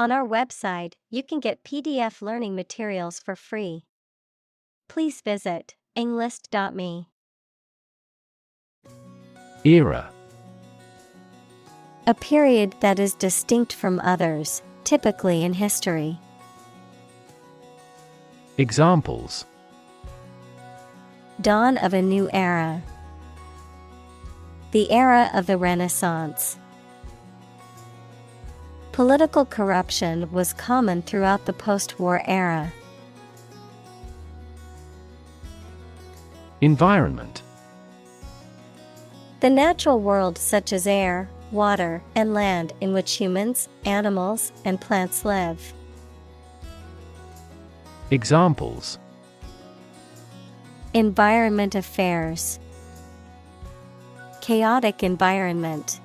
On our website, you can get PDF learning materials for free. Please visit englist.me. Era. A period that is distinct from others, typically in history. Examples: Dawn of a new era. The era of the Renaissance. Political corruption was common throughout the post-war era. Environment. The natural world such as air, water, and land in which humans, animals, and plants live. Examples: Environment affairs. Chaotic environment.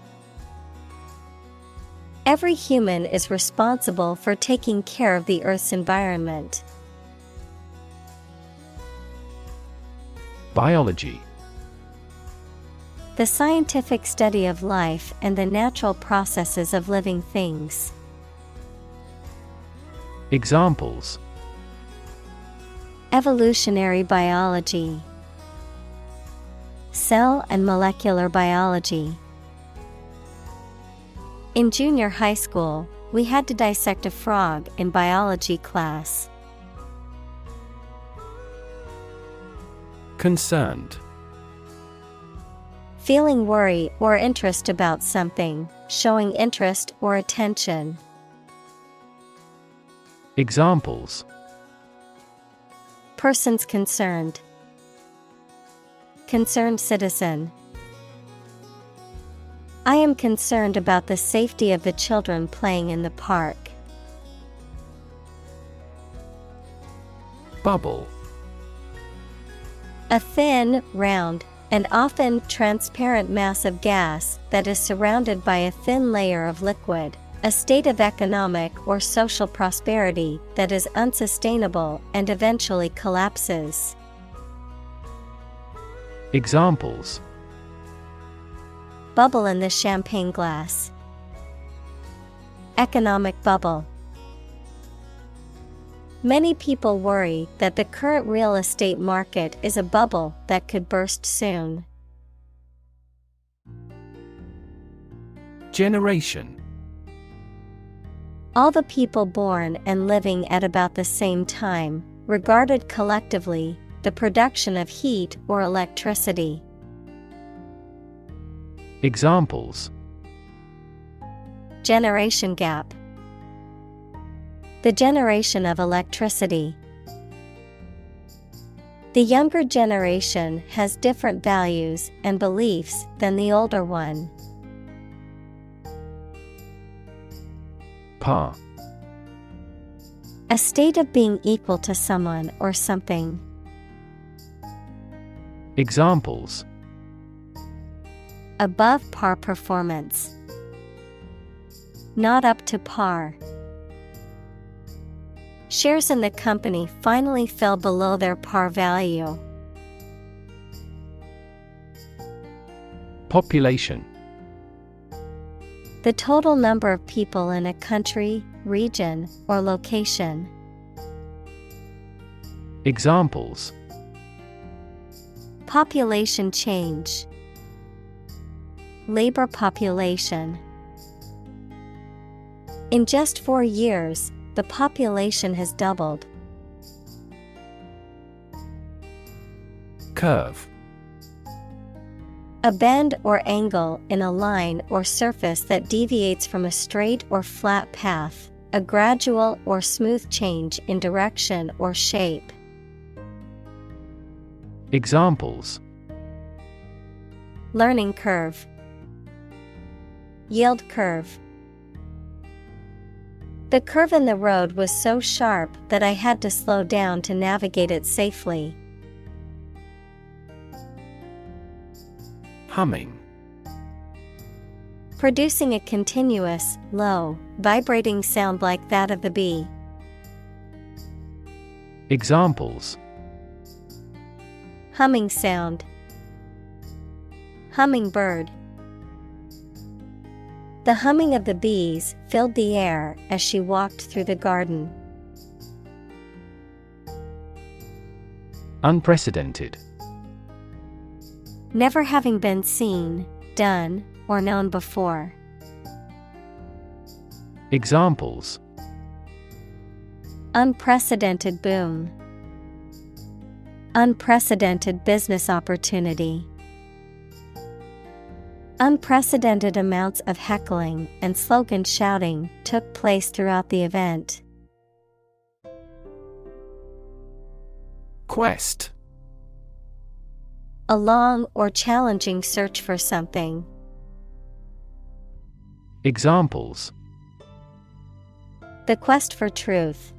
Every human is responsible for taking care of the Earth's environment. Biology. The scientific study of life and the natural processes of living things. Examples: Evolutionary biology. Cell and molecular biology. In junior high school, we had to dissect a frog in biology class. Concerned. Feeling worry or interest about something, showing interest or attention. Examples: Persons concerned. Concerned citizen. I am concerned about the safety of the children playing in the park. Bubble. A thin, round, and often transparent mass of gas that is surrounded by a thin layer of liquid, a state of economic or social prosperity that is unsustainable and eventually collapses. Examples: Bubble in the champagne glass. Economic bubble. Many people worry that the current real estate market is a bubble that could burst soon. Generation. All the people born and living at about the same time, regarded collectively, the production of heat or electricity. Examples: Generation gap. The generation of electricity. The younger generation has different values and beliefs than the older one. Par. A state of being equal to someone or something. Examples: Above par performance. Not up to par. Shares in the company finally fell below their par value. Population. The total number of people in a country, region, or location. Examples: Population change. Labor population. In just 4 years, the population has doubled. Curve. A bend or angle in a line or surface that deviates from a straight or flat path, a gradual or smooth change in direction or shape. Examples: Learning curve. Yield curve. The curve in the road was so sharp that I had to slow down to navigate it safely. Humming. Producing a continuous, low, vibrating sound like that of the bee. Examples: Humming sound. Hummingbird. The humming of the bees filled the air as she walked through the garden. Unprecedented. Never having been seen, done, or known before. Examples: unprecedented boom. Unprecedented business opportunity. Unprecedented amounts of heckling and slogan shouting took place throughout the event. Quest. A long or challenging search for something. Examples: the quest for truth.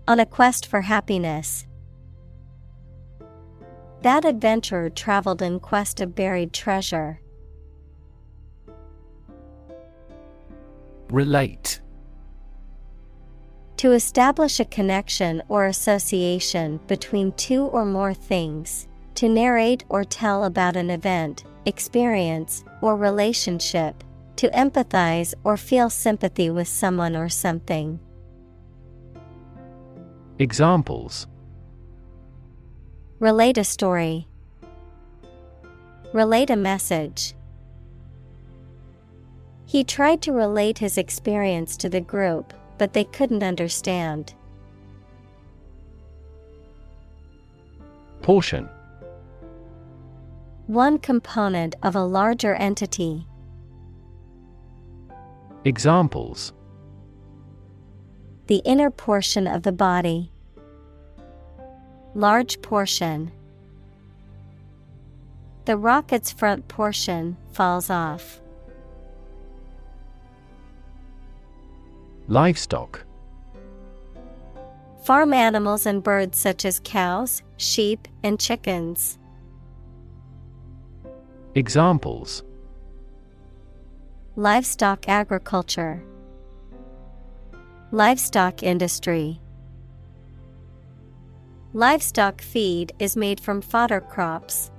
On a quest for happiness. That adventurer traveled in quest of buried treasure. Relate. To establish a connection or association between two or more things. To narrate or tell about an event, experience, or relationship. To empathize or feel sympathy with someone or something. Examples: relate a story. Relate a message. He tried to relate his experience to the group, but they couldn't understand. Portion. One component of a larger entity. Examples: the inner portion of the body. Large portion. The rocket's front portion falls off. Livestock. Farm animals and birds such as cows, sheep, and chickens. Examples: livestock agriculture. Livestock industry. Livestock feed is made from fodder crops.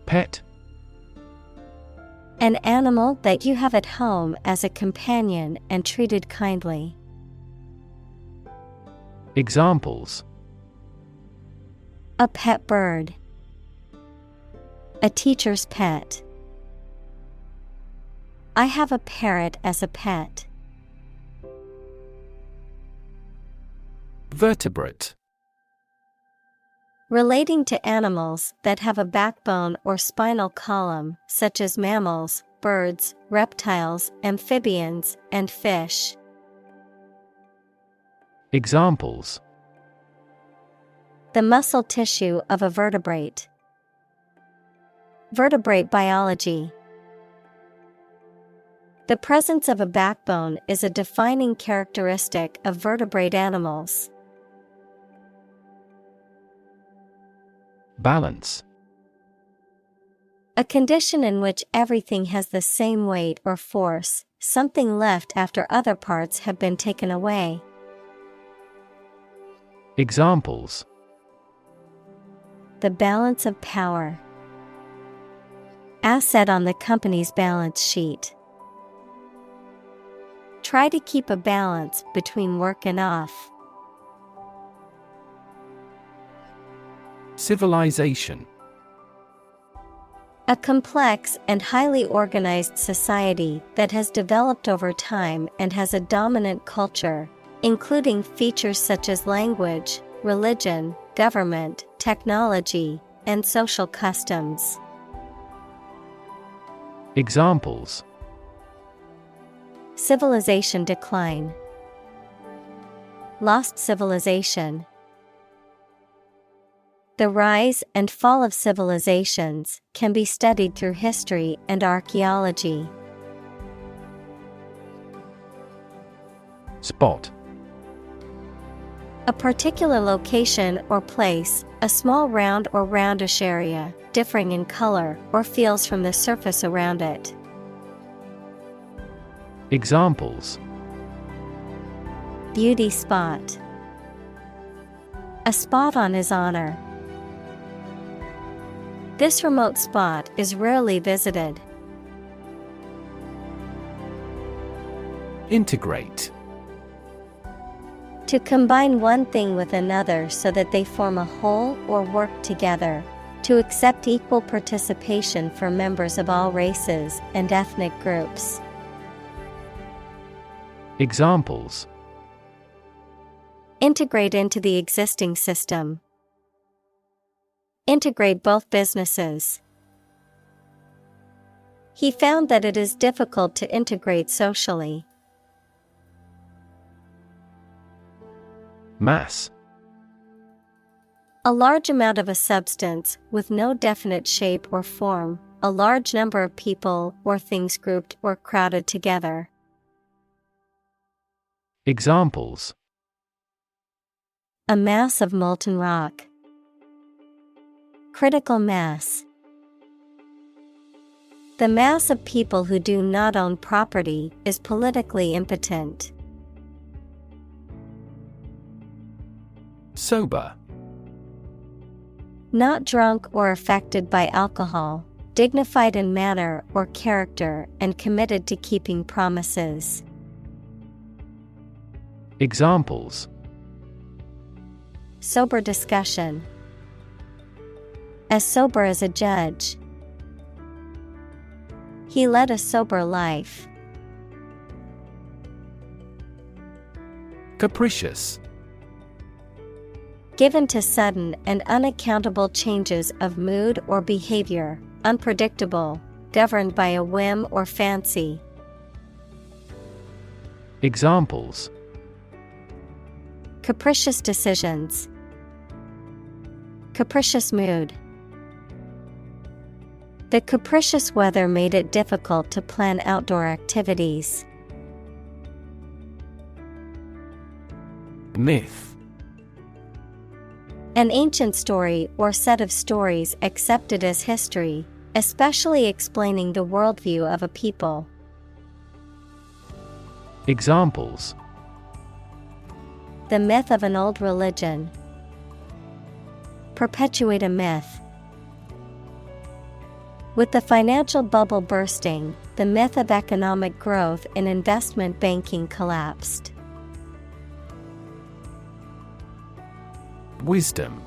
Pet. An animal that you have at home as a companion and treated kindly. Examples: a pet bird. A teacher's pet. I have a parrot as a pet. Vertebrate. Relating to animals that have a backbone or spinal column, such as mammals, birds, reptiles, amphibians, and fish. Examples: the muscle tissue of a vertebrate. Vertebrate biology. The presence of a backbone is a defining characteristic of vertebrate animals. Balance. A condition in which everything has the same weight or force, something left after other parts have been taken away. Examples: the balance of power. Asset on the company's balance sheet. Try to keep a balance between work and off. Civilization. A complex and highly organized society that has developed over time and has a dominant culture, including features such as language, religion, government, technology, and social customs. Examples: civilization decline. Lost civilization. The rise and fall of civilizations can be studied through history and archaeology. Spot. A particular location or place, a small round or roundish area, differing in color or feels from the surface around it. Examples: beauty spot. A spot on his honor. This remote spot is rarely visited. Integrate. To combine one thing with another so that they form a whole or work together. To accept equal participation for members of all races and ethnic groups. Examples: integrate into the existing system. Integrate both businesses. He found that it is difficult to integrate socially. Mass. A large amount of a substance with no definite shape or form, a large number of people or things grouped or crowded together. Examples: a mass of molten rock. Critical mass. The mass of people who do not own property is politically impotent. Sober. Not drunk or affected by alcohol, dignified in manner or character and committed to keeping promises. Examples: sober discussion. As sober as a judge. He led a sober life. Capricious. Given to sudden and unaccountable changes of mood or behavior, unpredictable, governed by a whim or fancy. Examples: capricious decisions. Capricious mood. The capricious weather made it difficult to plan outdoor activities. Myth. An ancient story or set of stories accepted as history, especially explaining the worldview of a people. Examples: the myth of an old religion. Perpetuate a myth. With the financial bubble bursting, the myth of economic growth in investment banking collapsed. Wisdom.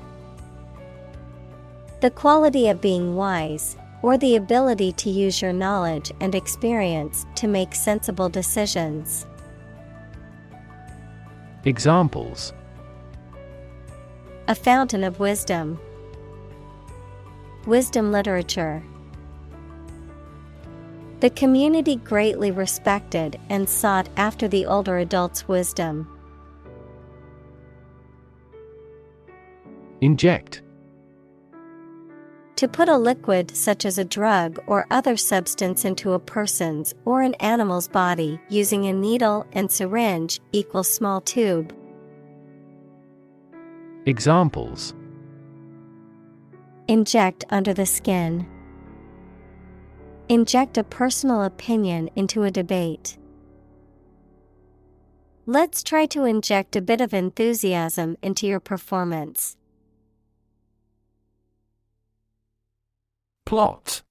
The quality of being wise, or the ability to use your knowledge and experience to make sensible decisions. Examples: a fountain of wisdom. Wisdom literature. The community greatly respected and sought after the older adult's wisdom. Inject. To put a liquid such as a drug or other substance into a person's or an animal's body using a needle and syringe equals small tube. Examples: inject under the skin. Inject a personal opinion into a debate. Let's try to inject a bit of enthusiasm into your performance. Plot.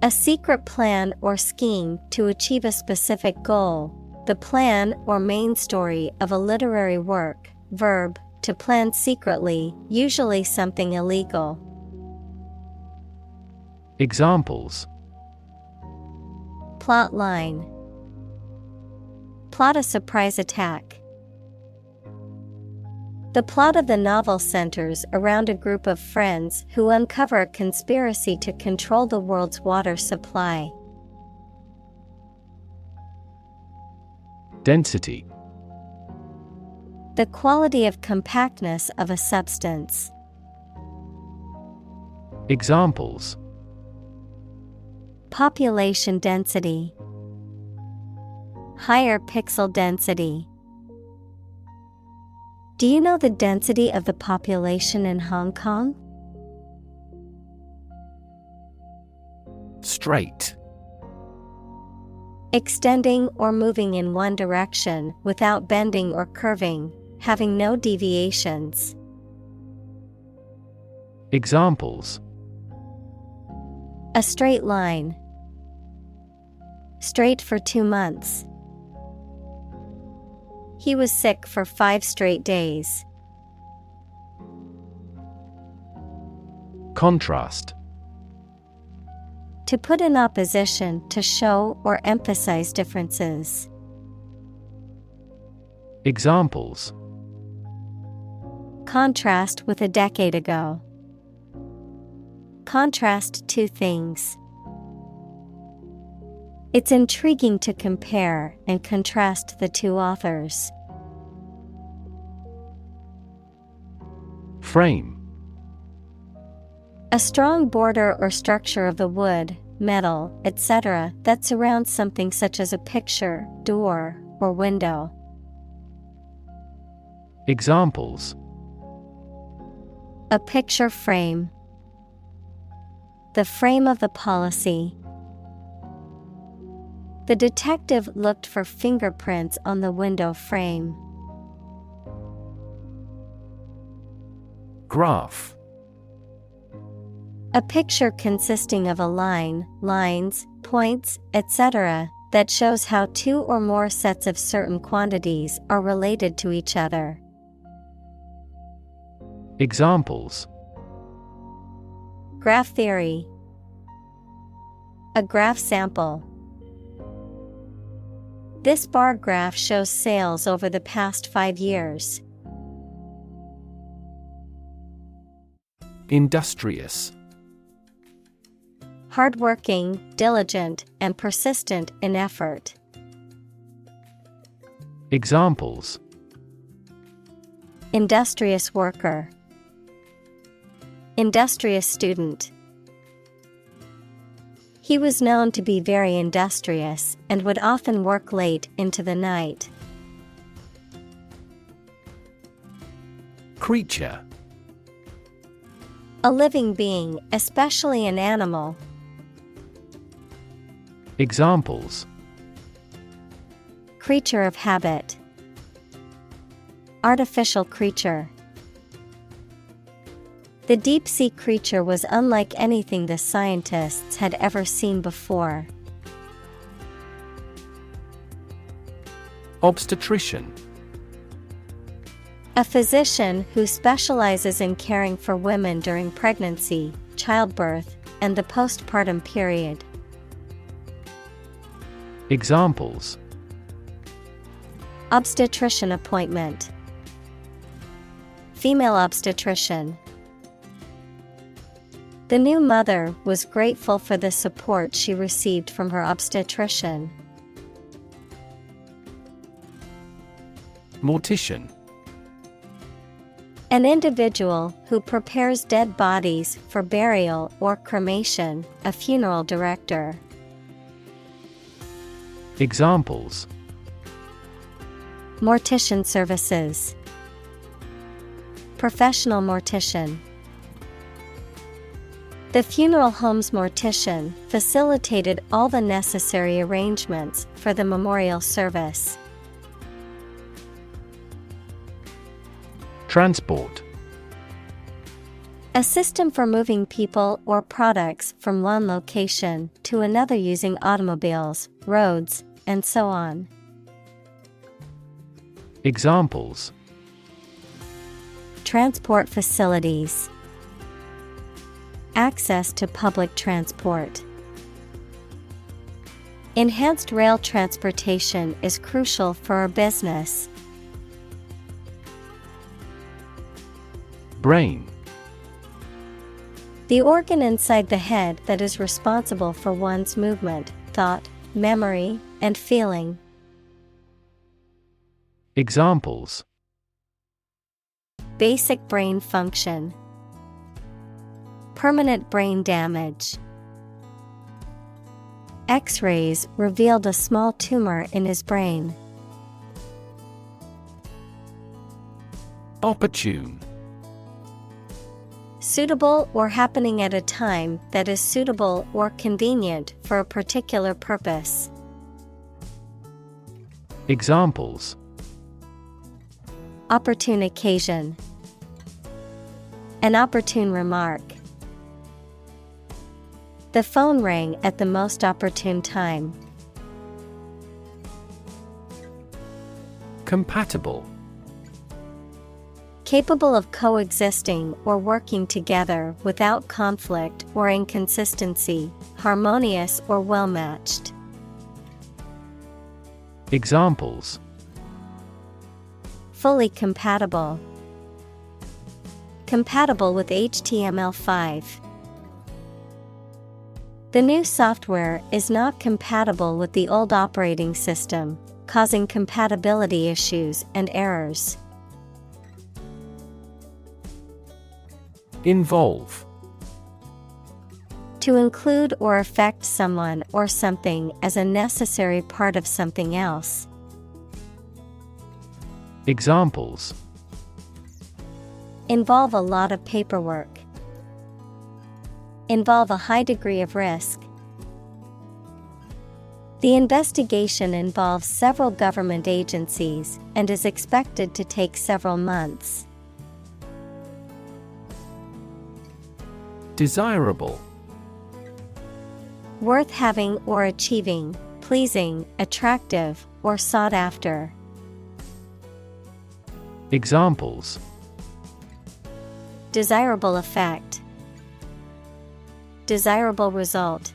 A secret plan or scheme to achieve a specific goal. The plan or main story of a literary work. Verb, to plan secretly, usually something illegal. Examples: plot line. Plot a surprise attack. The plot of the novel centers around a group of friends who uncover a conspiracy to control the world's water supply. Density. The quality of compactness of a substance. Examples: population density. Higher pixel density. Do you know the density of the population in Hong Kong? Straight. Extending or moving in one direction without bending or curving, having no deviations. Examples: A straight line. Straight for 2 months. He was sick for 5 straight days. Contrast. To put in opposition to show or emphasize differences. Examples: Contrast with a decade ago. Contrast two things. It's intriguing to compare and contrast the two authors. Frame. A strong border or structure of the wood, metal, etc. that surrounds something such as a picture, door, or window. Examples: A picture frame. The frame of the policy. The detective looked for fingerprints on the window frame. Graph. A picture consisting of a line, lines, points, etc., that shows how two or more sets of certain quantities are related to each other. Examples: Graph theory. A graph sample. This bar graph shows sales over the past 5 years. Industrious. Hardworking, diligent, and persistent in effort. Examples: Industrious worker. Industrious student. He was known to be very industrious and would often work late into the night. Creature. A living being, especially an animal. Examples: Creature of habit. Artificial creature. The deep-sea creature was unlike anything the scientists had ever seen before. Obstetrician. A physician who specializes in caring for women during pregnancy, childbirth, and the postpartum period. Examples: Obstetrician appointment. Female obstetrician. The new mother was grateful for the support she received from her obstetrician. Mortician. An individual who prepares dead bodies for burial or cremation, a funeral director. Examples: Mortician services. Professional mortician. The funeral home's mortician facilitated all the necessary arrangements for the memorial service. Transport. A system for moving people or products from one location to another using automobiles, roads, and so on. Examples: Transport facilities. Access to public transport. Enhanced rail transportation is crucial for our business. Brain. The organ inside the head that is responsible for one's movement, thought, memory, and feeling. Examples: Basic brain function. Permanent brain damage. X-rays revealed a small tumor in his brain. Opportune. Suitable or happening at a time that is suitable or convenient for a particular purpose. Examples: Opportune occasion. An opportune remark. The phone rang at the most opportune time. Compatible. Capable of coexisting or working together without conflict or inconsistency, harmonious or well-matched. Examples: Fully compatible. Compatible with HTML5. The new software is not compatible with the old operating system, causing compatibility issues and errors. Involve. To include or affect someone or something as a necessary part of something else. Examples: Involve a lot of paperwork. Involve a high degree of risk. The investigation involves several government agencies and is expected to take several months. Desirable. Worth having or achieving, pleasing, attractive, or sought after. Examples: Desirable effect. Desirable result.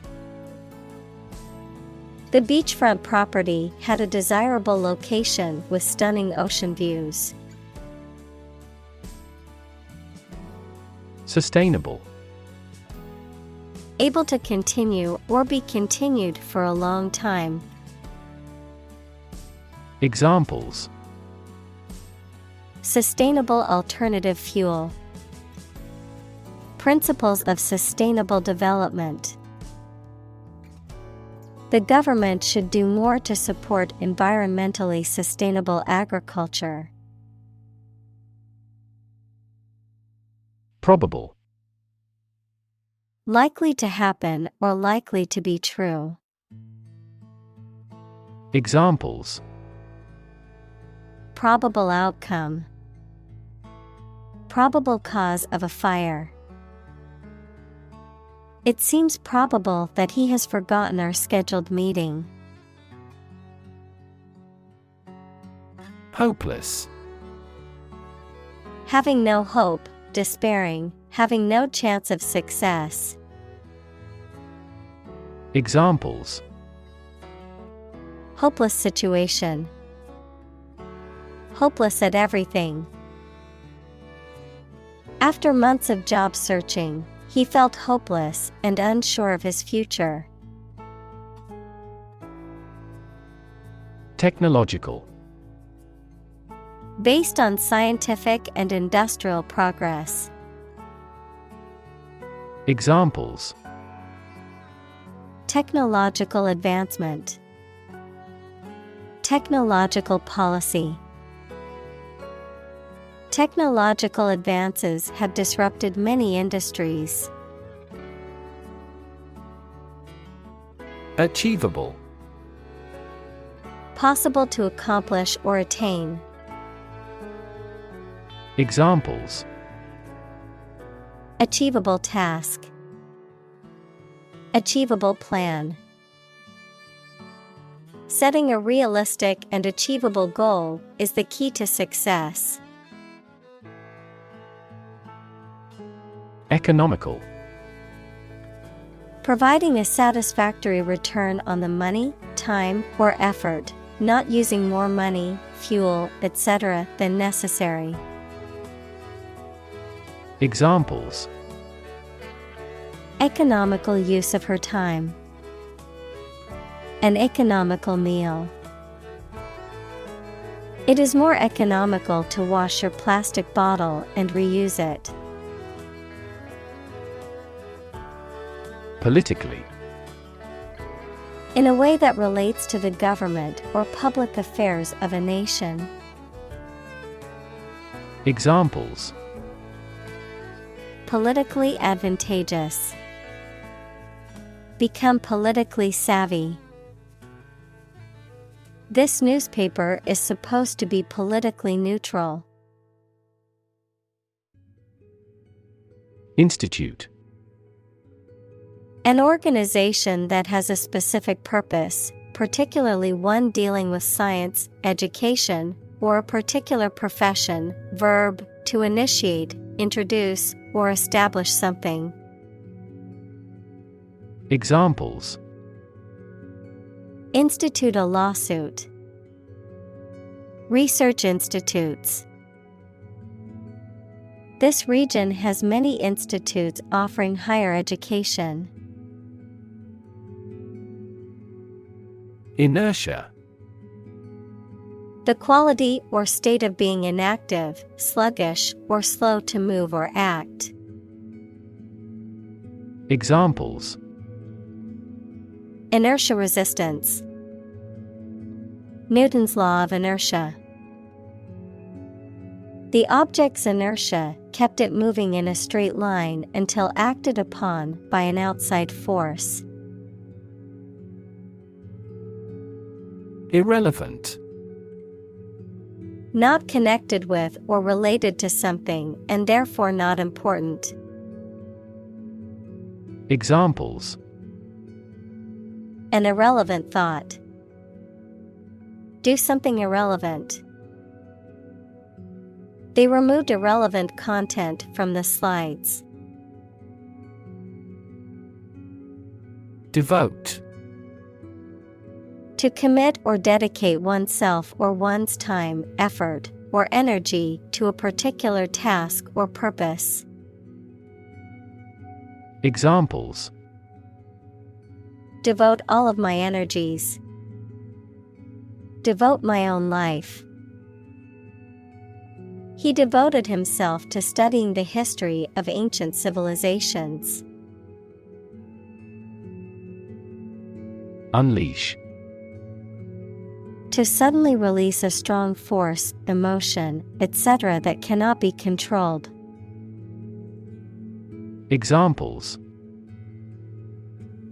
The beachfront property had a desirable location with stunning ocean views. Sustainable. Able to continue or be continued for a long time. Examples: Sustainable alternative fuel. Principles of sustainable development. The government should do more to support environmentally sustainable agriculture. Probable. Likely to happen or likely to be true. Examples: Probable outcome. Probable cause of a fire. It seems probable that he has forgotten our scheduled meeting. Hopeless. Having no hope, despairing, having no chance of success. Examples: Hopeless situation. Hopeless at everything. After months of job searching, he felt hopeless and unsure of his future. Technological. Based on scientific and industrial progress. Examples: Technological advancement. Technological policy. Technological advances have disrupted many industries. Achievable. Possible to accomplish or attain. Examples: Achievable task. Achievable plan. Setting a realistic and achievable goal is the key to success. Economical. Providing a satisfactory return on the money, time, or effort, not using more money, fuel, etc. than necessary. Examples: Economical use of her time. An economical meal. It is more economical to wash your plastic bottle and reuse it. Politically. In a way that relates to the government or public affairs of a nation. Examples: Politically advantageous. Become politically savvy. This newspaper is supposed to be politically neutral. Institute. An organization that has a specific purpose, particularly one dealing with science, education, or a particular profession. Verb, to initiate, introduce, or establish something. Examples: Institute a lawsuit. Research institutes. This region has many institutes offering higher education. Inertia. The quality or state of being inactive, sluggish, or slow to move or act. Examples: Inertia resistance. Newton's law of inertia. The object's inertia kept it moving in a straight line until acted upon by an outside force. Irrelevant. Not connected with or related to something and therefore not important. Examples: An irrelevant thought. Do something irrelevant. They removed irrelevant content from the slides. Devote. To commit or dedicate oneself or one's time, effort, or energy to a particular task or purpose. Examples: Devote all of my energies. Devote my own life. He devoted himself to studying the history of ancient civilizations. Unleash. To suddenly release a strong force, emotion, etc. that cannot be controlled. Examples: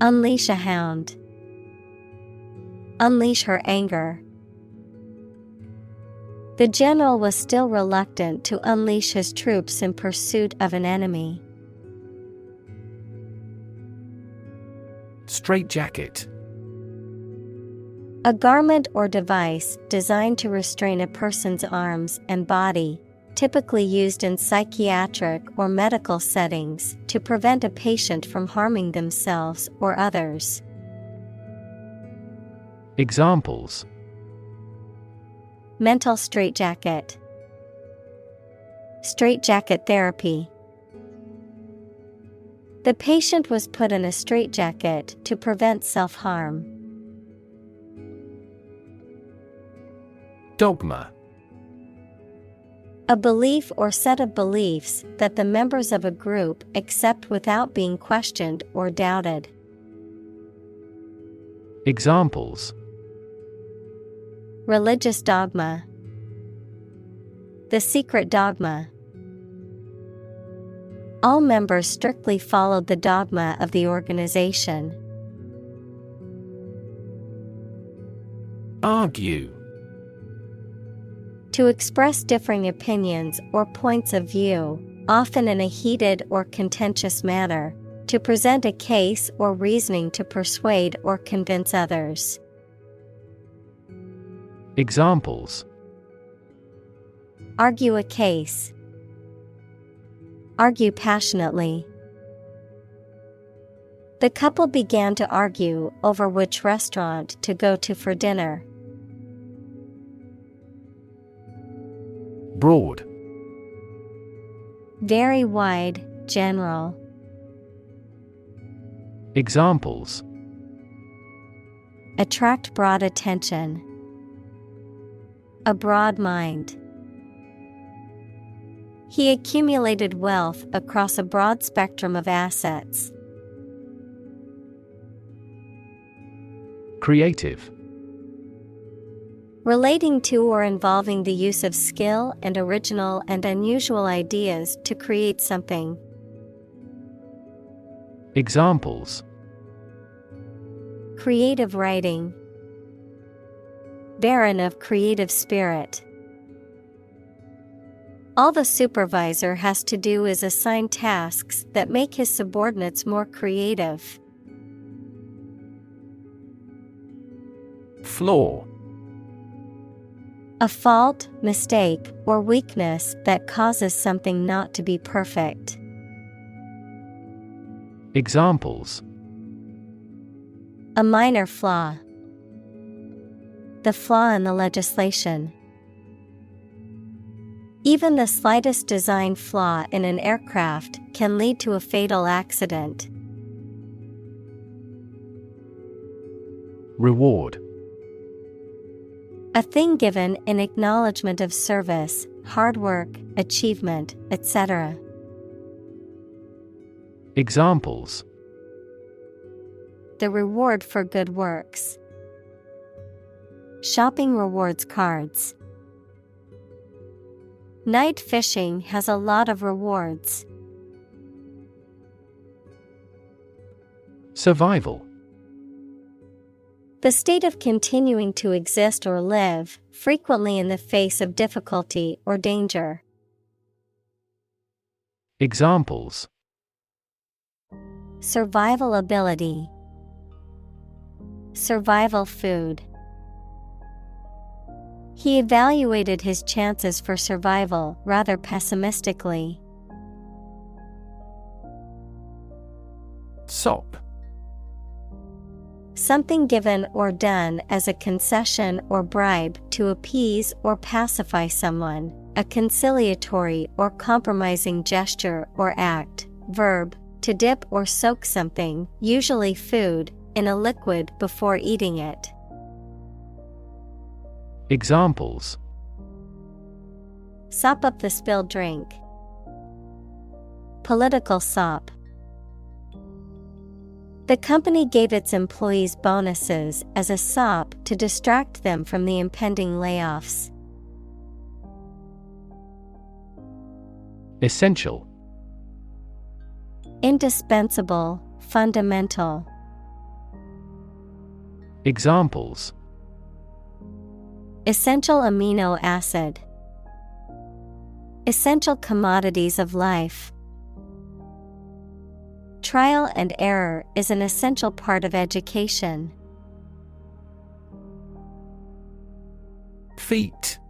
Unleash a hound. Unleash her anger. The general was still reluctant to unleash his troops in pursuit of an enemy. Straitjacket. A garment or device designed to restrain a person's arms and body, typically used in psychiatric or medical settings to prevent a patient from harming themselves or others. Examples: Mental straitjacket. Straitjacket therapy. The patient was put in a straitjacket to prevent self-harm. Dogma. A belief or set of beliefs that the members of a group accept without being questioned or doubted. Examples: Religious dogma. The secret dogma. All members strictly followed the dogma of the organization. Argue. To express differing opinions or points of view, often in a heated or contentious manner, to present a case or reasoning to persuade or convince others. Examples: Argue a case. Argue passionately. The couple began to argue over which restaurant to go to for dinner. Broad. Very wide, general. Examples: Attract broad attention. A broad mind. He accumulated wealth across a broad spectrum of assets. Creative. Relating to or involving the use of skill and original and unusual ideas to create something. Examples: Creative writing. Barren of creative spirit. All the supervisor has to do is assign tasks that make his subordinates more creative. Flaw. A fault, mistake, or weakness that causes something not to be perfect. Examples: A minor flaw. The flaw in the legislation. Even the slightest design flaw in an aircraft can lead to a fatal accident. Reward. A thing given in acknowledgement of service, hard work, achievement, etc. Examples: The reward for good works. Shopping rewards cards. Night fishing has a lot of rewards. Survival. The state of continuing to exist or live, frequently in the face of difficulty or danger. Examples: Survival ability. Survival food. He evaluated his chances for survival rather pessimistically. Sop. Something given or done as a concession or bribe to appease or pacify someone, a conciliatory or compromising gesture or act. Verb, to dip or soak something, usually food, in a liquid before eating it. Examples: Sop up the spilled drink. Political sop. The company gave its employees bonuses as a sop to distract them from the impending layoffs. Essential. Indispensable, fundamental. Examples: Essential amino acid. Essential commodities of life. Trial and error is an essential part of education. Feat.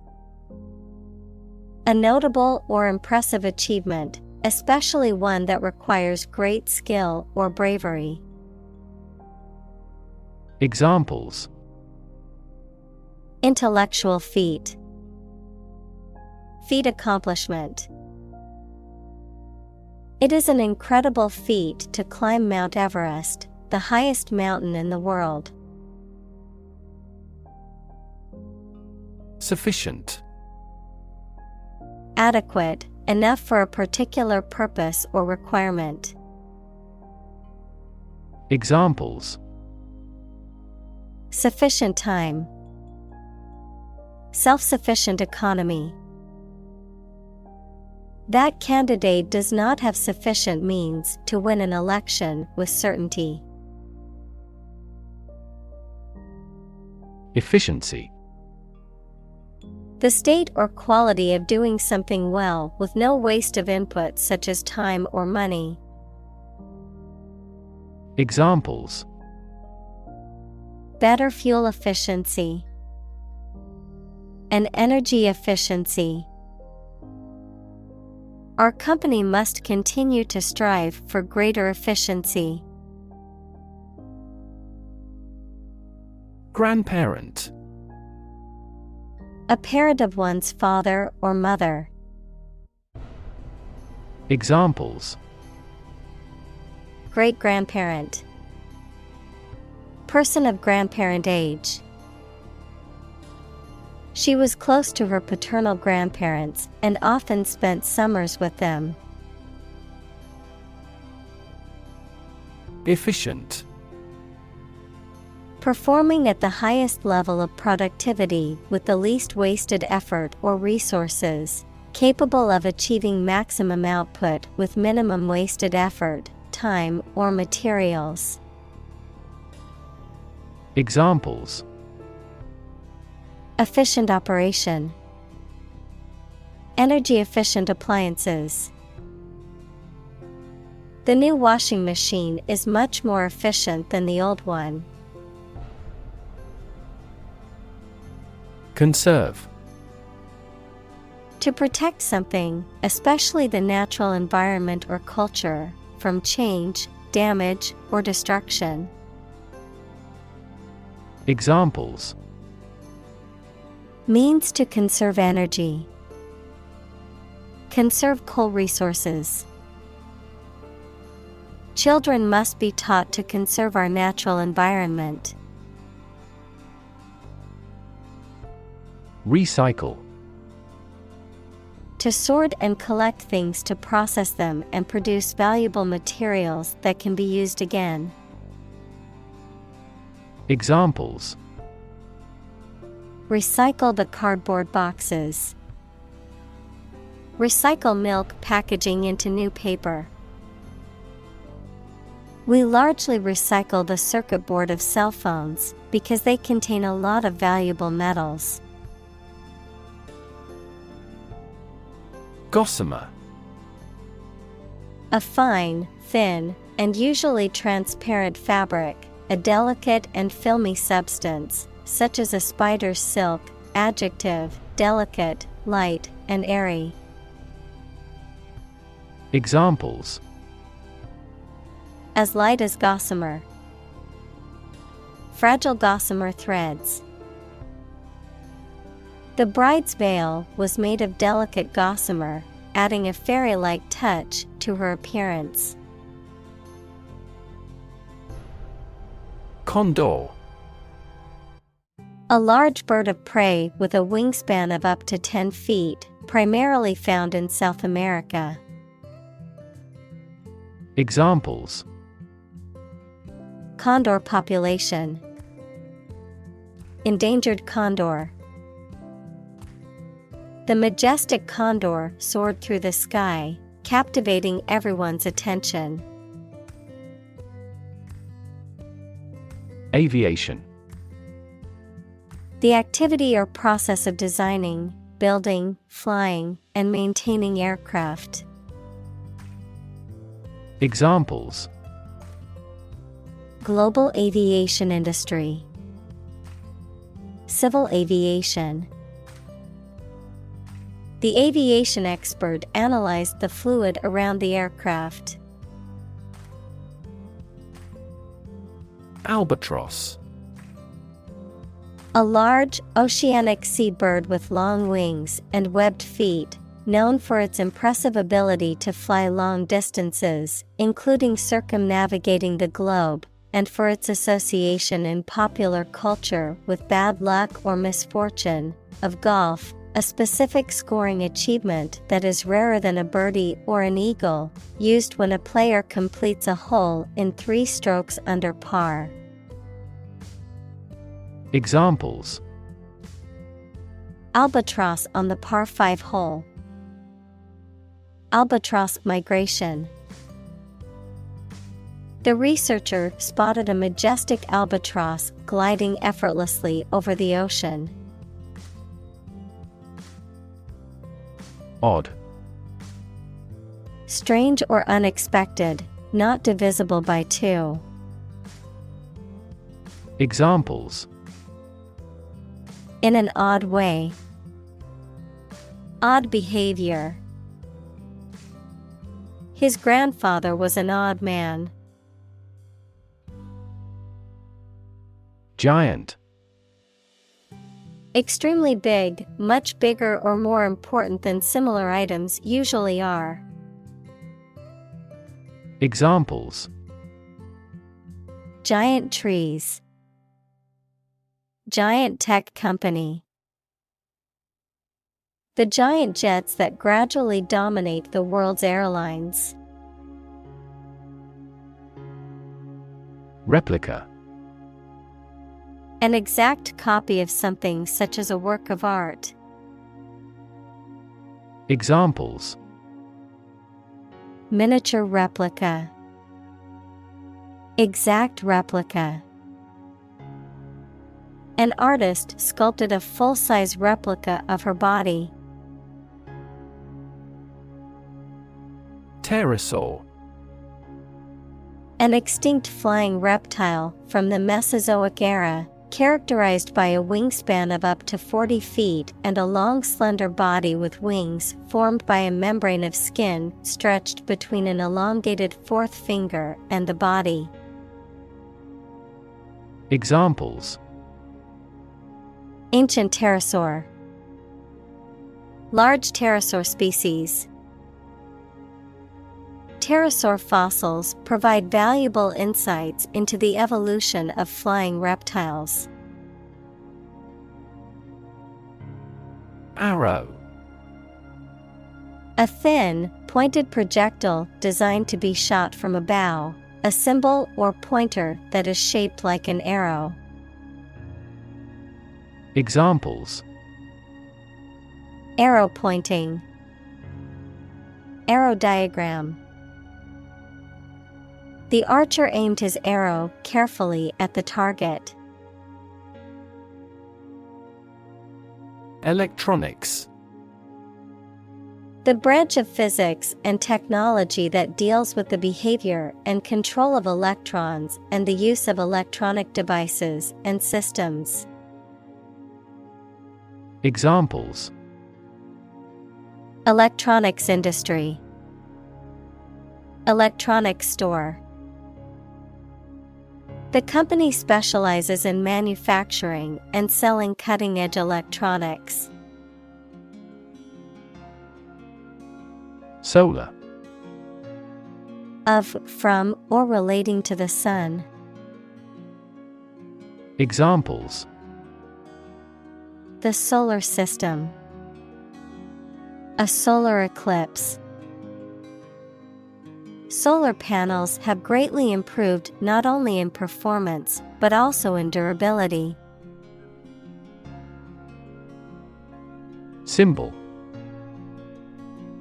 A notable or impressive achievement, especially one that requires great skill or bravery. Examples: Intellectual feat. Feat accomplishment. It is an incredible feat to climb Mount Everest, the highest mountain in the world. Sufficient. Adequate, enough for a particular purpose or requirement. Examples: Sufficient time. Self-sufficient economy. That candidate does not have sufficient means to win an election with certainty. Efficiency. The state or quality of doing something well with no waste of input such as time or money. Examples: Better fuel efficiency. And energy efficiency. Our company must continue to strive for greater efficiency. Grandparent. A parent of one's father or mother. Examples: Great-grandparent. Person of grandparent age. She was close to her paternal grandparents and often spent summers with them. Efficient. Performing at the highest level of productivity with the least wasted effort or resources, capable of achieving maximum output with minimum wasted effort, time, or materials. Examples: Efficient operation. Energy-efficient appliances. The new washing machine is much more efficient than the old one. Conserve. To protect something, especially the natural environment or culture, from change, damage, or destruction. Examples: Means to conserve energy. Conserve coal resources. Children must be taught to conserve our natural environment. Recycle. To sort and collect things to process them and produce valuable materials that can be used again. Examples: Recycle the cardboard boxes. Recycle milk packaging into new paper. We largely recycle the circuit board of cell phones because they contain a lot of valuable metals. Gossamer. A fine, thin, and usually transparent fabric, a delicate and filmy substance, such as a spider's silk. Adjective, delicate, light, and airy. Examples: As light as gossamer. Fragile gossamer threads. The bride's veil was made of delicate gossamer, adding a fairy-like touch to her appearance. Condor. A large bird of prey with a wingspan of up to 10 feet, primarily found in South America. Examples: Condor population. Endangered condor. The majestic condor soared through the sky, captivating everyone's attention. Aviation. The activity or process of designing, building, flying, and maintaining aircraft. Examples: Global aviation industry. Civil aviation. The aviation expert analyzed the fluid around the aircraft. Albatross. A large, oceanic seabird with long wings and webbed feet, known for its impressive ability to fly long distances, including circumnavigating the globe, and for its association in popular culture with bad luck or misfortune. Of golf, a specific scoring achievement that is rarer than a birdie or an eagle, used when a player completes a hole in 3 strokes under par. Examples: Albatross on the par 5 hole. Albatross migration. The researcher spotted a majestic albatross gliding effortlessly over the ocean. Odd. Strange or unexpected, not divisible by 2. Examples: In an odd way. Odd behavior. His grandfather was an odd man. Giant. Extremely big, much bigger or more important than similar items usually are. Examples: Giant trees. Giant tech company. The giant jets that gradually dominate the world's airlines. Replica. An exact copy of something such as a work of art. Examples: Miniature replica. Exact replica. An artist sculpted a full-size replica of her body. Pterosaur. An extinct flying reptile from the Mesozoic era, characterized by a wingspan of up to 40 feet and a long slender body with wings formed by a membrane of skin stretched between an elongated fourth finger and the body. Examples: Ancient pterosaur. Large pterosaur species. Pterosaur fossils provide valuable insights into the evolution of flying reptiles. Arrow. A thin, pointed projectile designed to be shot from a bow, a symbol or pointer that is shaped like an arrow. Examples: Arrow pointing. Arrow diagram. The archer aimed his arrow carefully at the target. Electronics. The branch of physics and technology that deals with the behavior and control of electrons and the use of electronic devices and systems. Examples: Electronics industry. Electronics store. The company specializes in manufacturing and selling cutting-edge electronics. Solar. Of, from, or relating to the sun. Examples: The solar system. A solar eclipse. Solar panels have greatly improved not only in performance, but also in durability. Symbol.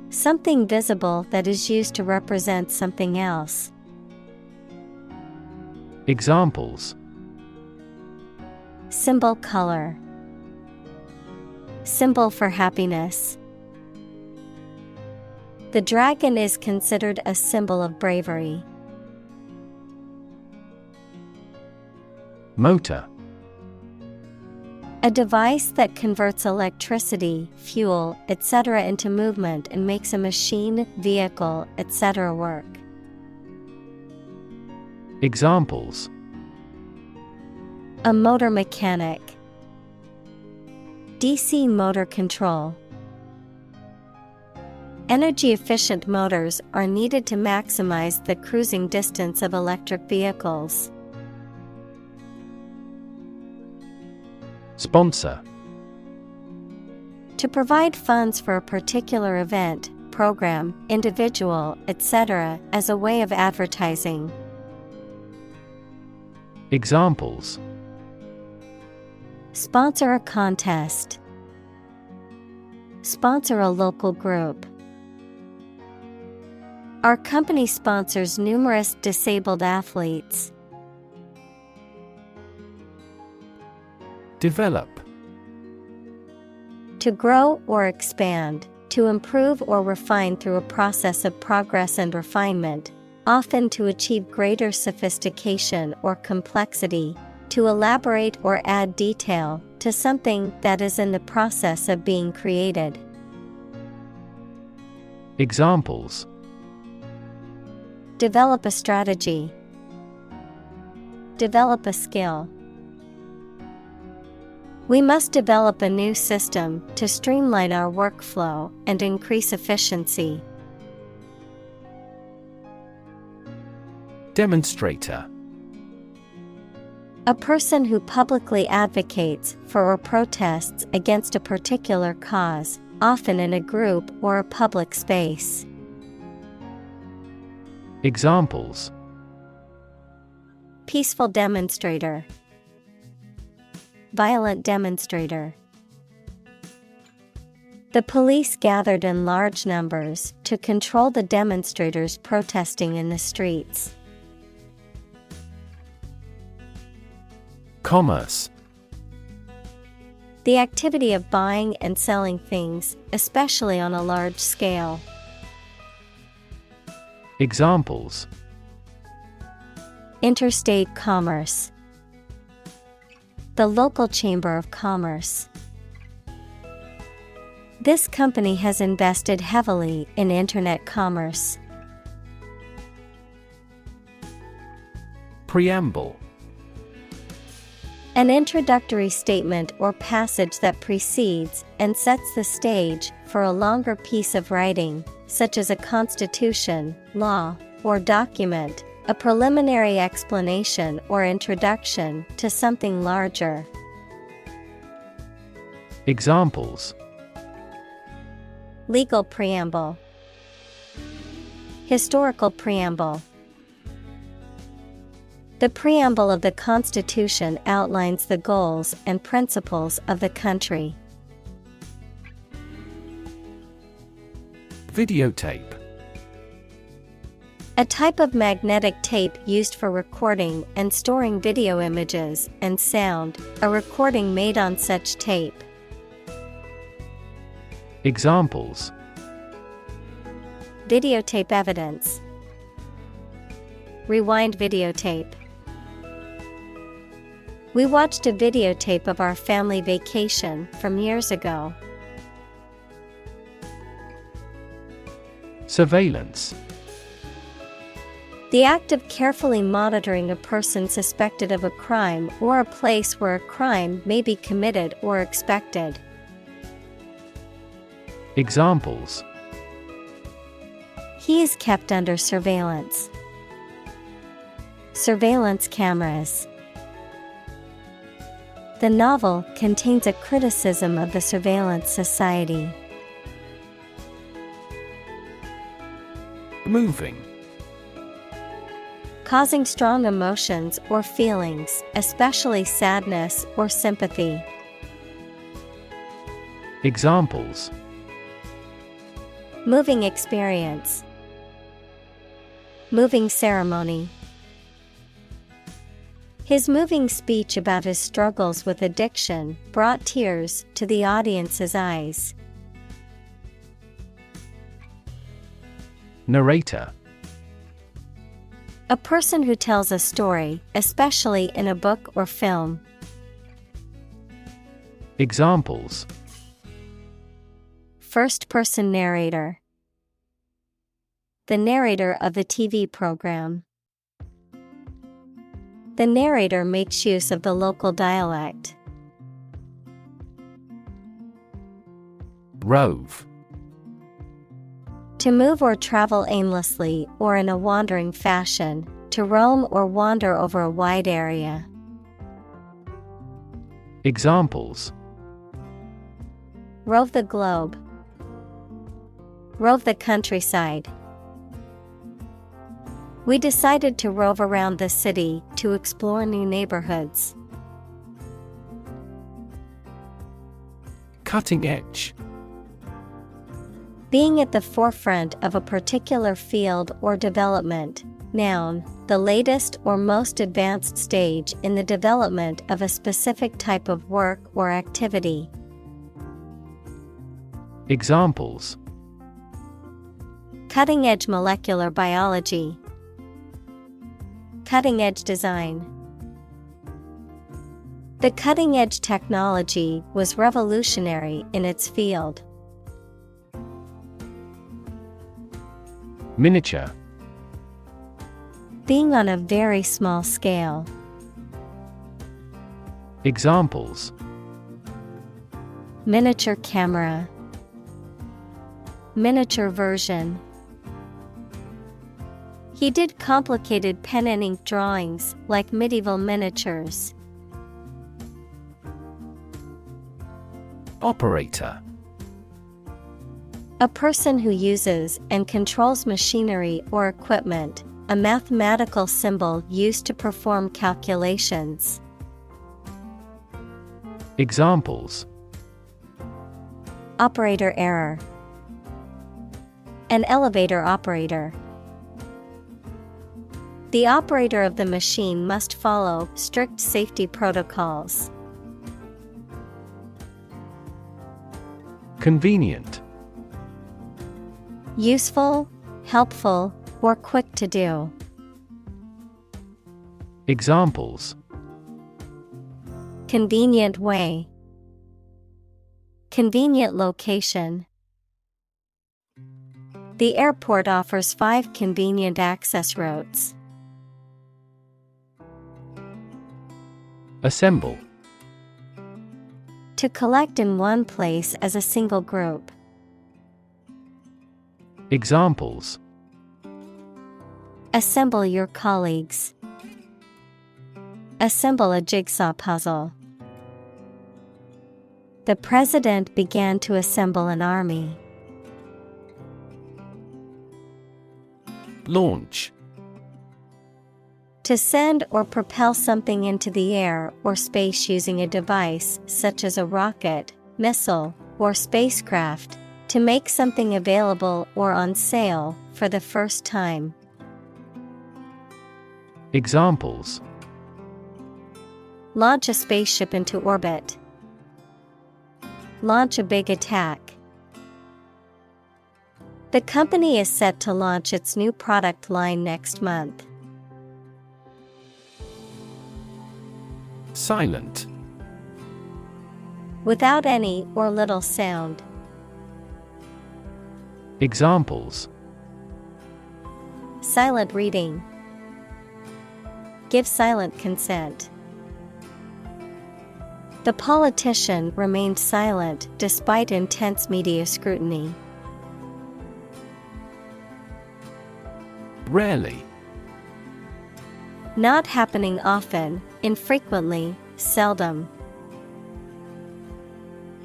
Something visible that is used to represent something else. Examples: Symbol color. Symbol for happiness. The dragon is considered a symbol of bravery. Motor. A device that converts electricity, fuel, etc. into movement and makes a machine, vehicle, etc. work. Examples: A motor mechanic. DC motor control. Energy-efficient motors are needed to maximize the cruising distance of electric vehicles. Sponsor. To provide funds for a particular event, program, individual, etc. as a way of advertising. Examples: Sponsor a contest. Sponsor a local group. Our company sponsors numerous disabled athletes. Develop. To grow or expand, to improve or refine through a process of progress and refinement, often to achieve greater sophistication or complexity, to elaborate or add detail to something that is in the process of being created. Examples: Develop a strategy. Develop a skill. We must develop a new system to streamline our workflow and increase efficiency. Demonstrator. A person who publicly advocates for or protests against a particular cause, often in a group or a public space. Examples: Peaceful demonstrator. Violent demonstrator. The police gathered in large numbers to control the demonstrators protesting in the streets. Commerce. The activity of buying and selling things, especially on a large scale. Examples: interstate commerce, the local chamber of commerce. This company has invested heavily in internet commerce. Preamble. An introductory statement or passage that precedes and sets the stage for a longer piece of writing, such as a constitution, law, or document, a preliminary explanation or introduction to something larger. Examples: Legal preamble, historical preamble. The preamble of the Constitution outlines the goals and principles of the country. Videotape. A type of magnetic tape used for recording and storing video images and sound, a recording made on such tape. Examples: Videotape evidence, rewind videotape. We watched a videotape of our family vacation from years ago. Surveillance. The act of carefully monitoring a person suspected of a crime or a place where a crime may be committed or expected. Examples: He is kept under surveillance. Surveillance cameras. The novel contains a criticism of the surveillance society. Moving. Causing strong emotions or feelings, especially sadness or sympathy. Examples: Moving experience. Moving ceremony. His moving speech about his struggles with addiction brought tears to the audience's eyes. Narrator. A person who tells a story, especially in a book or film. Examples: First-person narrator. The narrator of the TV program. The narrator makes use of the local dialect. Rove. To move or travel aimlessly or in a wandering fashion, to roam or wander over a wide area. Examples: Rove the globe. Rove the countryside. We decided to rove around the city to explore new neighborhoods. Cutting edge. Being at the forefront of a particular field or development. Noun, the latest or most advanced stage in the development of a specific type of work or activity. Examples: Cutting-edge molecular biology. Cutting-edge design. The cutting-edge technology was revolutionary in its field. Miniature. Being on a very small scale. Examples: Miniature camera. Miniature version. He did complicated pen and ink drawings like medieval miniatures. Operator. A person who uses and controls machinery or equipment, a mathematical symbol used to perform calculations. Examples: Operator error. An elevator operator. The operator of the machine must follow strict safety protocols. Convenient. Useful, helpful, or quick to do. Examples: Convenient way. Convenient location. The airport offers 5 convenient access routes. Assemble. To collect in one place as a single group. Examples: Assemble your colleagues. Assemble a jigsaw puzzle. The president began to assemble an army. Launch. To send or propel something into the air or space using a device such as a rocket, missile, or spacecraft, to make something available or on sale for the first time. Examples: Launch a spaceship into orbit. Launch a big attack. The company is set to launch its new product line next month. Silent. Without any or little sound. Examples: Silent reading. Give silent consent. The politician remained silent despite intense media scrutiny. Rarely. Not happening often, infrequently, seldom.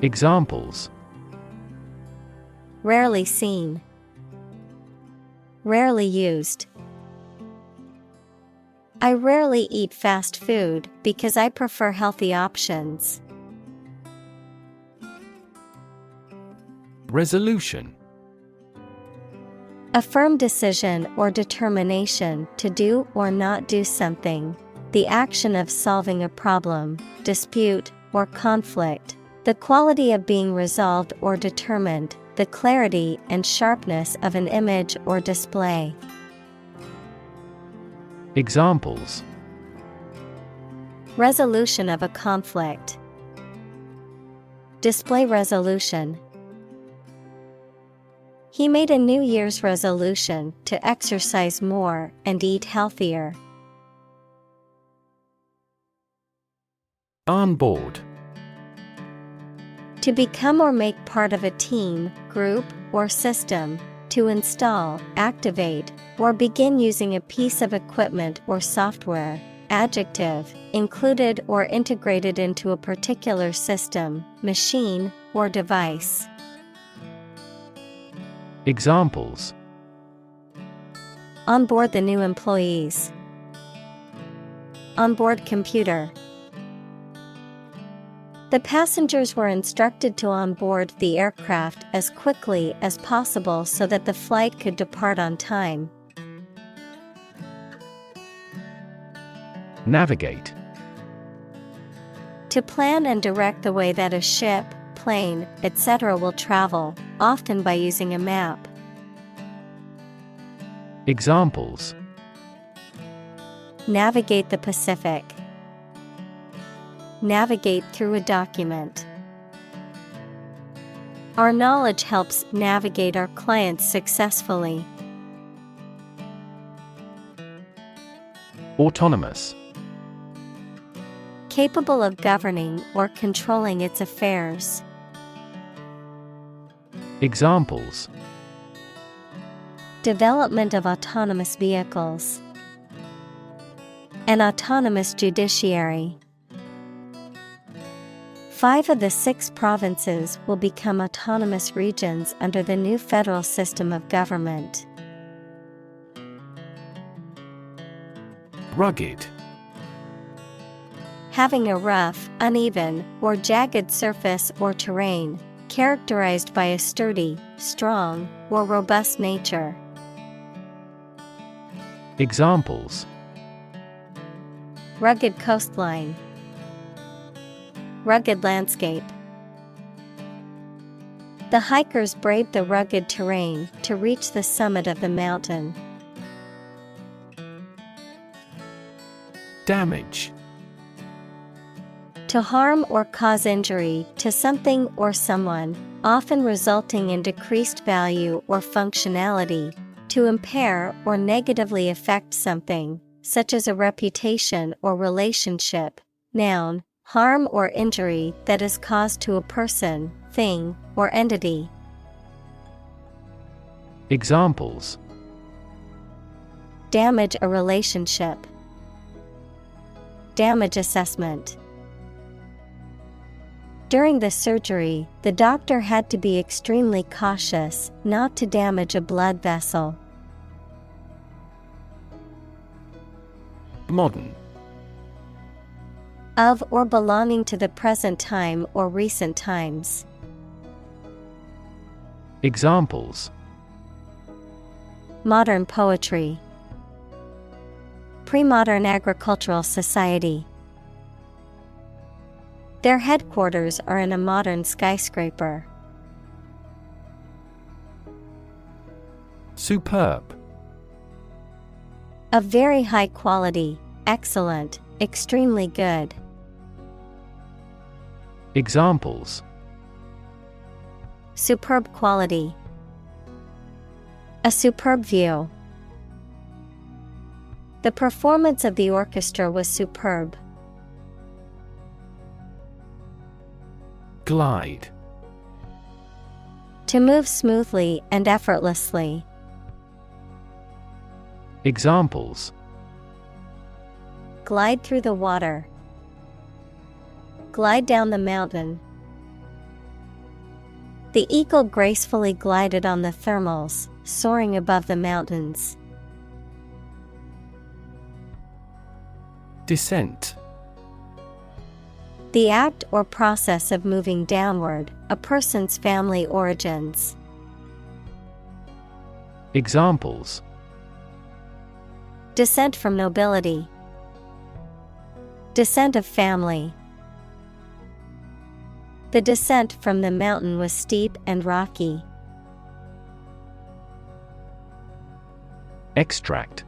Examples: Rarely seen. Rarely used. I rarely eat fast food because I prefer healthy options. Resolution. A firm decision or determination to do or not do something. The action of solving a problem, dispute, or conflict. The quality of being resolved or determined. The clarity and sharpness of an image or display. Examples: Resolution of a conflict. Display resolution. He made a New Year's resolution to exercise more and eat healthier. On board. To become or make part of a team, group, or system. To install, activate, or begin using a piece of equipment or software. Adjective, included or integrated into a particular system, machine, or device. Examples: Onboard the new employees. Onboard computer. The passengers were instructed to onboard the aircraft as quickly as possible so that the flight could depart on time. Navigate. To plan and direct the way that a ship, plane, etc. will travel, often by using a map. Examples: Navigate the Pacific. Navigate through a document. Our knowledge helps navigate our clients successfully. Autonomous. Capable of governing or controlling its affairs. Examples: Development of autonomous vehicles. An autonomous judiciary. 5 of the 6 provinces will become autonomous regions under the new federal system of government. Rugged. Having a rough, uneven, or jagged surface or terrain, characterized by a sturdy, strong, or robust nature. Examples: Rugged coastline. Rugged landscape. The hikers braved the rugged terrain to reach the summit of the mountain. Damage. To harm or cause injury to something or someone, often resulting in decreased value or functionality. To impair or negatively affect something, such as a reputation or relationship. Noun, harm or injury that is caused to a person, thing, or entity. Examples: Damage a relationship. Damage assessment. During the surgery, the doctor had to be extremely cautious not to damage a blood vessel. Modern. Of or belonging to the present time or recent times. Examples: Modern poetry. Pre-modern agricultural society. Their headquarters are in a modern skyscraper. Superb. Of very high quality, excellent, extremely good. Examples: Superb quality. A superb view. The performance of the orchestra was superb. Glide. To move smoothly and effortlessly. Examples: Glide through the water. Glide down the mountain. The eagle gracefully glided on the thermals, soaring above the mountains. Descent. The act or process of moving downward, a person's family origins. Examples: Descent from nobility. Descent of family. The descent from the mountain was steep and rocky. Extract.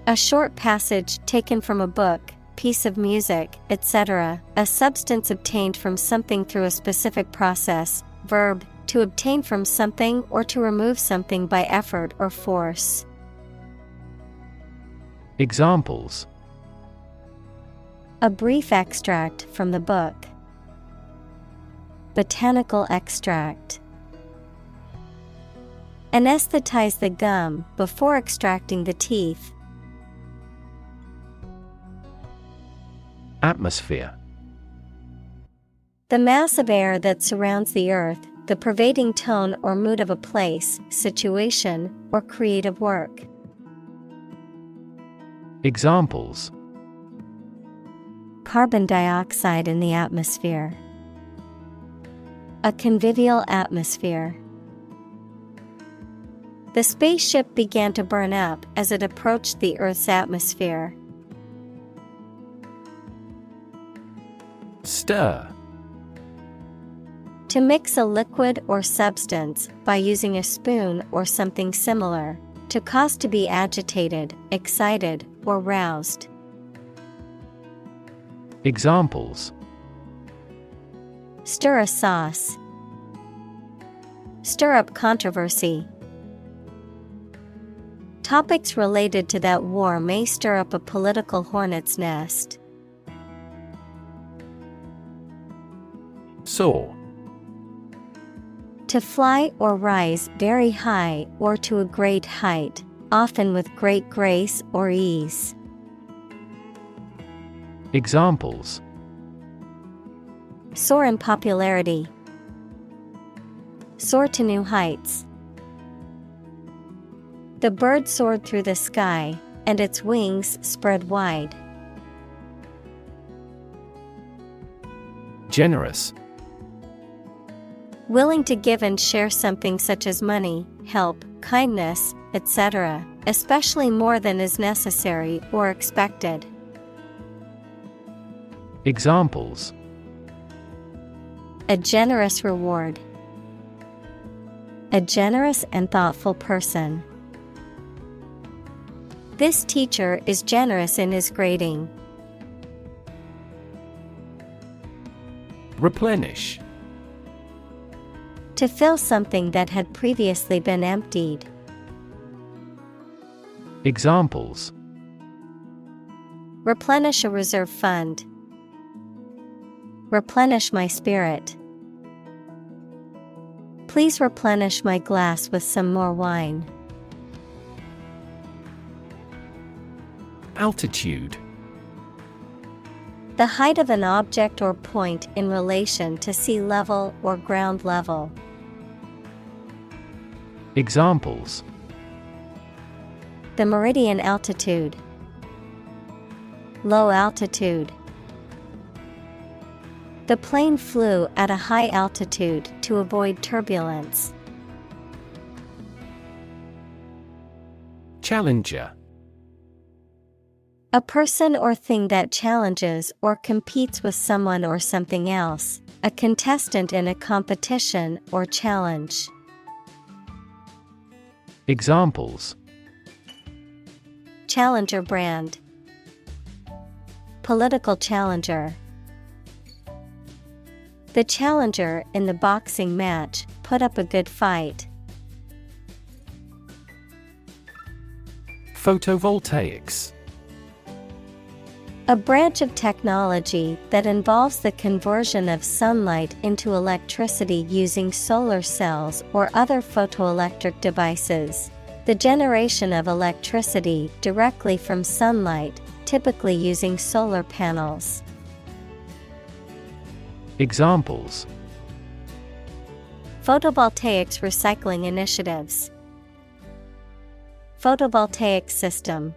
A short passage taken from a book, piece of music, etc., a substance obtained from something through a specific process. Verb, to obtain from something or to remove something by effort or force. Examples: A brief extract from the book. Botanical extract. Anesthetize the gum before extracting the teeth. Atmosphere. The mass of air that surrounds the earth, the pervading tone or mood of a place, situation, or creative work. Examples: Carbon dioxide in the atmosphere. A convivial atmosphere. The spaceship began to burn up as it approached the Earth's atmosphere. Stir. To mix a liquid or substance by using a spoon or something similar. To cause to be agitated, excited, or roused. Examples: Stir a sauce. Stir up controversy. Topics related to that war may stir up a political hornet's nest. Soar. To fly or rise very high or to a great height, often with great grace or ease. Examples: Soar in popularity. Soar to new heights. The bird soared through the sky, and its wings spread wide. Generous. Willing to give and share something such as money, help, kindness, etc., especially more than is necessary or expected. Examples: A generous reward. A generous and thoughtful person. This teacher is generous in his grading. Replenish. To fill something that had previously been emptied. Examples: Replenish a reserve fund. Replenish my spirit. Please replenish my glass with some more wine. Altitude. The height of an object or point in relation to sea level or ground level. Examples: The meridian altitude. Low altitude. The plane flew at a high altitude to avoid turbulence. Challenger. A person or thing that challenges or competes with someone or something else, a contestant in a competition or challenge. Examples: Challenger brand. Political challenger. The challenger in the boxing match put up a good fight. Photovoltaics. A branch of technology that involves the conversion of sunlight into electricity using solar cells or other photoelectric devices. The generation of electricity directly from sunlight, typically using solar panels. Examples: Photovoltaics recycling initiatives. Photovoltaic system.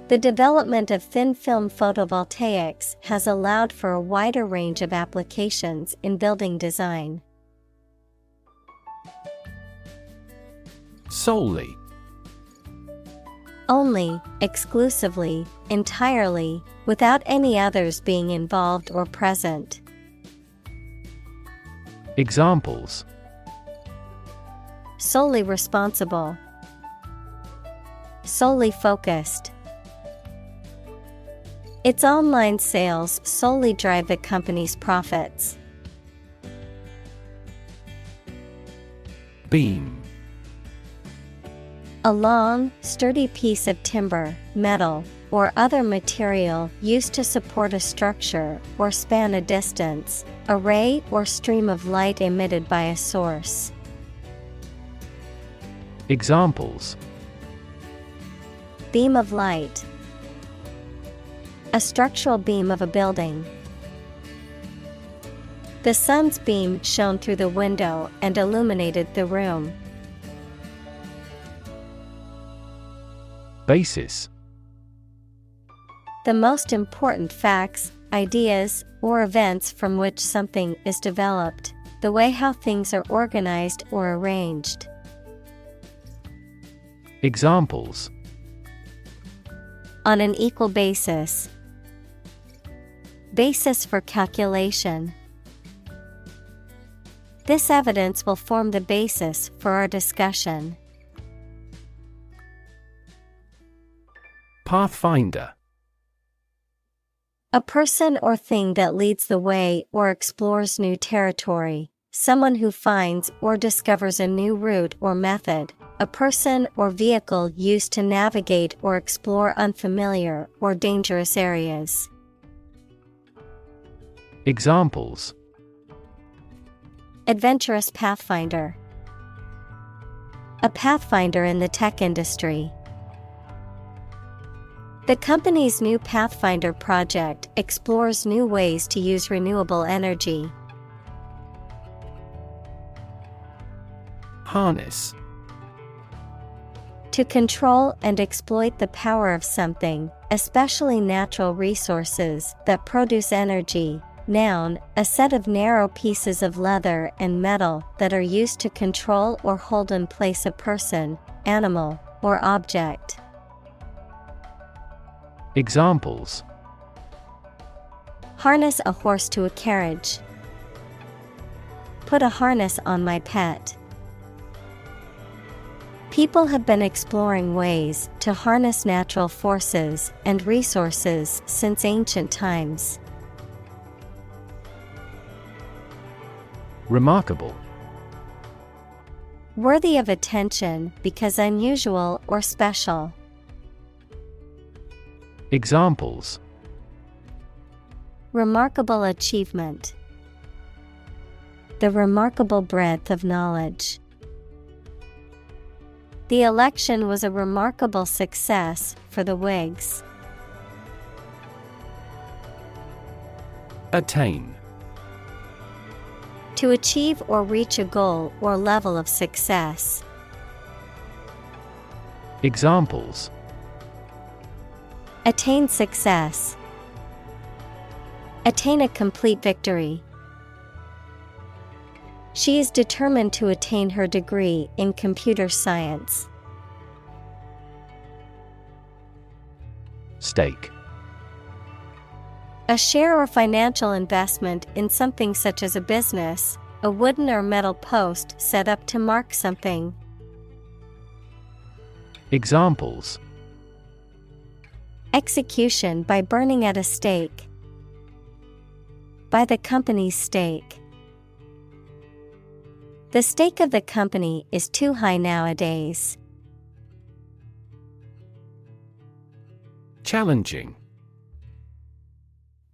The development of thin-film photovoltaics has allowed for a wider range of applications in building design. Solely. Only, exclusively, entirely, without any others being involved or present. Examples: Solely responsible. Solely focused. Its online sales solely drive the company's profits. Beam. A long, sturdy piece of timber, metal, or other material used to support a structure or span a distance, a ray or stream of light emitted by a source. Examples: Beam of light. A structural beam of a building. The sun's beam shone through the window and illuminated the room. Basis. The most important facts, ideas, or events from which something is developed, the way how things are organized or arranged. Examples: On an equal basis. Basis for calculation. This evidence will form the basis for our discussion. Pathfinder. A person or thing that leads the way or explores new territory. Someone who finds or discovers a new route or method. A person or vehicle used to navigate or explore unfamiliar or dangerous areas. Examples: Adventurous pathfinder. A pathfinder in the tech industry. The company's new Pathfinder project explores new ways to use renewable energy. Harness. To control and exploit the power of something, especially natural resources that produce energy. Noun, a set of narrow pieces of leather and metal that are used to control or hold in place a person, animal, or object. Examples: Harness a horse to a carriage. Put a harness on my pet. People have been exploring ways to harness natural forces and resources since ancient times. Remarkable. Worthy of attention because unusual or special. Examples: Remarkable achievement. The remarkable breadth of knowledge. The election was a remarkable success for the Whigs. Attain. To achieve or reach a goal or level of success. Examples: Attain success. Attain a complete victory. She is determined to attain her degree in computer science. Stake. A share or financial investment in something such as a business, a wooden or metal post set up to mark something. Examples: Execution by burning at a stake. By the company's stake. The stake of the company is too high nowadays. Challenging.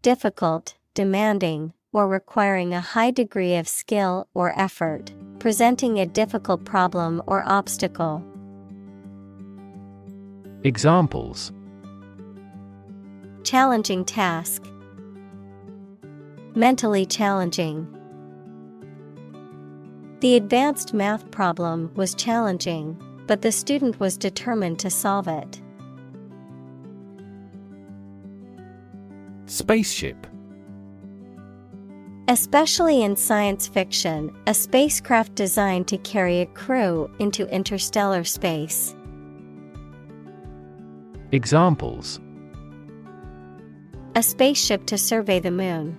Difficult, demanding, or requiring a high degree of skill or effort, presenting a difficult problem or obstacle. Examples: Challenging task. Mentally challenging. The advanced math problem was challenging, but the student was determined to solve it. Spaceship. Especially in science fiction, a spacecraft designed to carry a crew into interstellar space. Examples: A spaceship to survey the moon.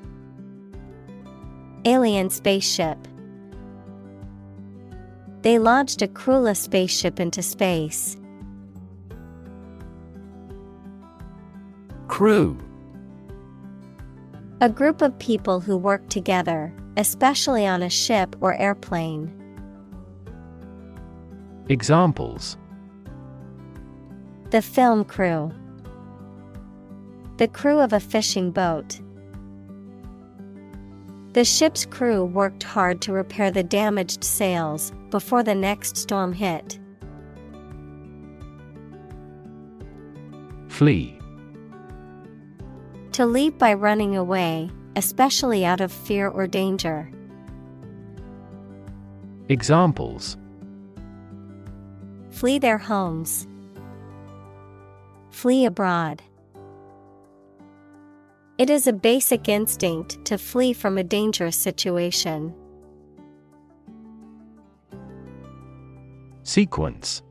Alien spaceship. They launched a crewless spaceship into space. Crew. A group of people who work together, especially on a ship or airplane. Examples: The film crew. The crew of a fishing boat. The ship's crew worked hard to repair the damaged sails before the next storm hit. Flee. To leave by running away, especially out of fear or danger. Examples: Flee their homes. Flee abroad. It is a basic instinct to flee from a dangerous situation. Sequence.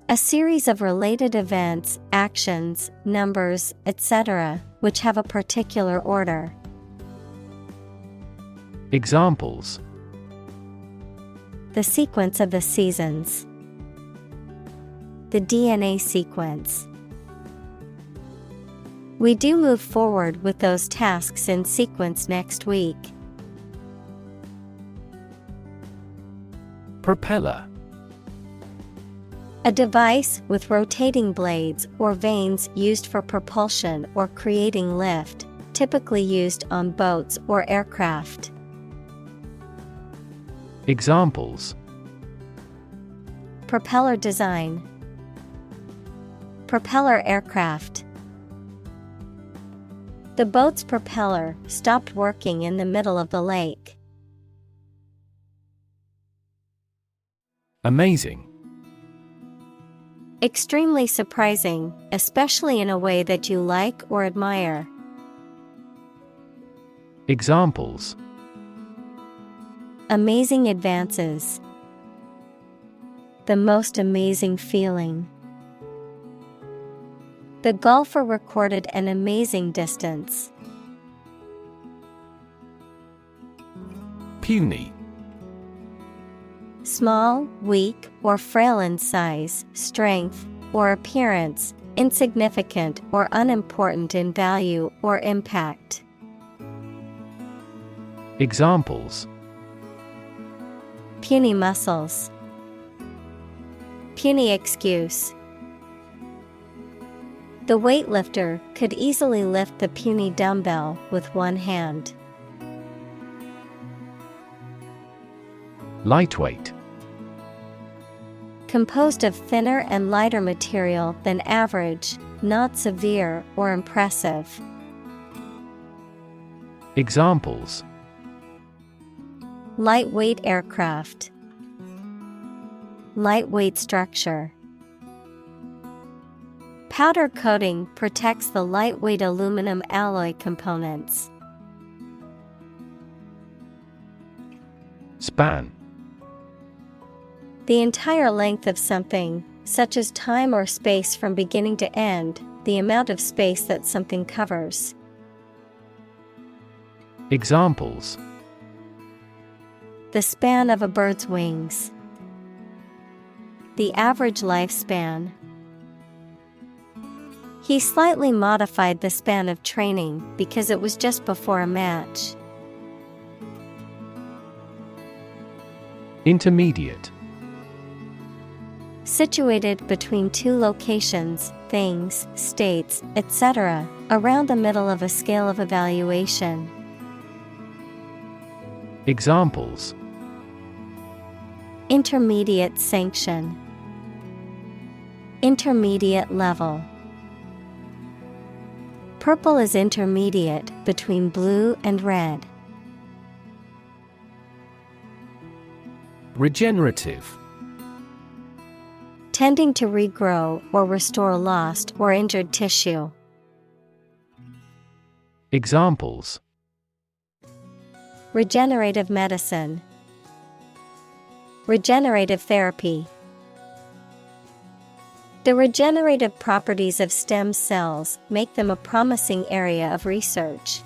A series of related events, actions, numbers, etc., which have a particular order. Examples: The sequence of the seasons. The DNA sequence. We do move forward with those tasks in sequence next week. Propeller. A device with rotating blades or vanes used for propulsion or creating lift, typically used on boats or aircraft. Examples: Propeller design. Propeller aircraft. The boat's propeller stopped working in the middle of the lake. Amazing. Extremely surprising, especially in a way that you like or admire. Examples: Amazing advances. The most amazing feeling. The golfer recorded an amazing distance. Puny. small, weak, or frail in size, strength, or appearance, insignificant or unimportant in value or impact. Examples: Puny muscles. Puny excuse. The weightlifter could easily lift the puny dumbbell with one hand. Lightweight. Composed of thinner and lighter material than average, not severe or impressive. Examples: Lightweight aircraft. Lightweight structure. Powder coating protects the lightweight aluminum alloy components. Span. The entire length of something, such as time or space from beginning to end, the amount of space that something covers. Examples: The span of a bird's wings. The average lifespan. He slightly modified the span of training because it was just before a match. Intermediate. Situated between two locations, things, states, etc., around the middle of a scale of evaluation. Examples: Intermediate sanction. Intermediate level. Purple is intermediate between blue and red. Regenerative. Tending to regrow or restore lost or injured tissue. Examples: Regenerative medicine. Regenerative therapy. The regenerative properties of stem cells make them a promising area of research.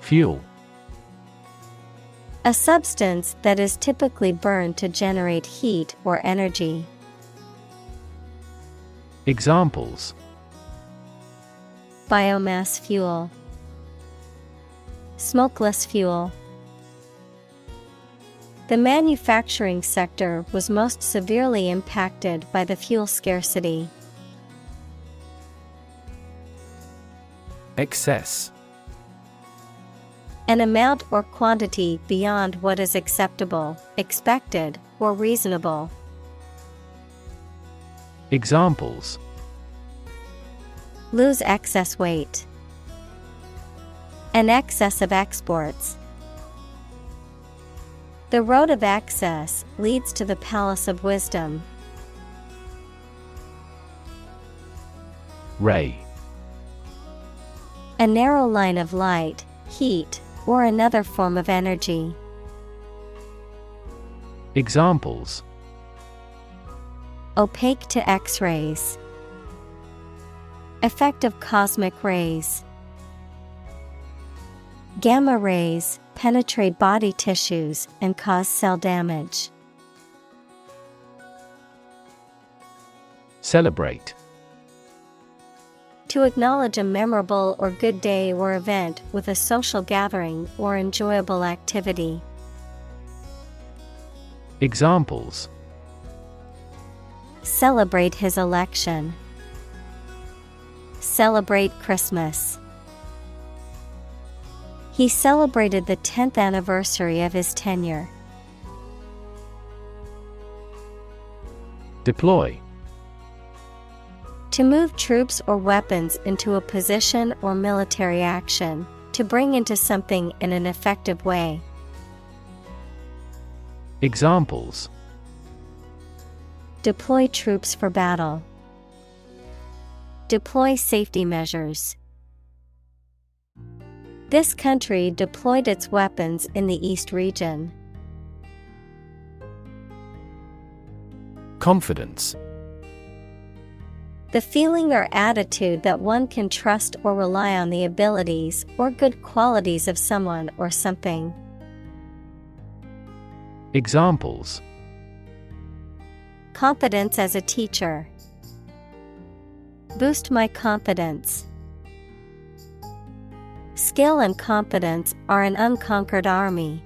Fuel. A substance that is typically burned to generate heat or energy. Examples: Biomass fuel. Smokeless fuel. The manufacturing sector was most severely impacted by the fuel scarcity. Excess. An amount or quantity beyond what is acceptable, expected, or reasonable. Examples: Lose excess weight. An excess of exports. The road of access leads to the palace of wisdom. Ray. A narrow line of light, heat, or another form of energy. Examples: Opaque to X-rays. Effect of cosmic rays. Gamma rays penetrate body tissues and cause cell damage. Celebrate. To acknowledge a memorable or good day or event with a social gathering or enjoyable activity. Examples: Celebrate his election. Celebrate Christmas. He celebrated the 10th anniversary of his tenure. Deploy. To move troops or weapons into a position or military action, to bring into something in an effective way. Examples: Deploy troops for battle. Deploy safety measures. This country deployed its weapons in the East region. Confidence. The feeling or attitude that one can trust or rely on the abilities or good qualities of someone or something. Examples: Confidence as a teacher. Boost my confidence. Skill and confidence are an unconquered army.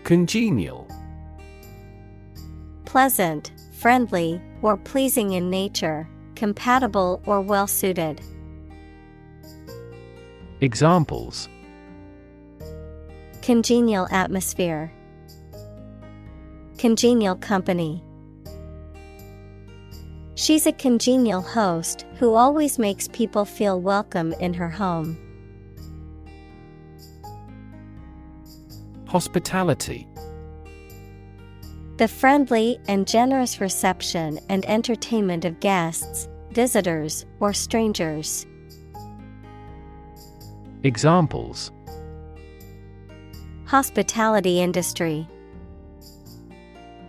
Congenial. Pleasant, friendly, or pleasing in nature, compatible or well-suited. Examples: Congenial atmosphere. Congenial company. She's a congenial host who always makes people feel welcome in her home. Hospitality. The friendly and generous reception and entertainment of guests, visitors, or strangers. Examples: Hospitality industry.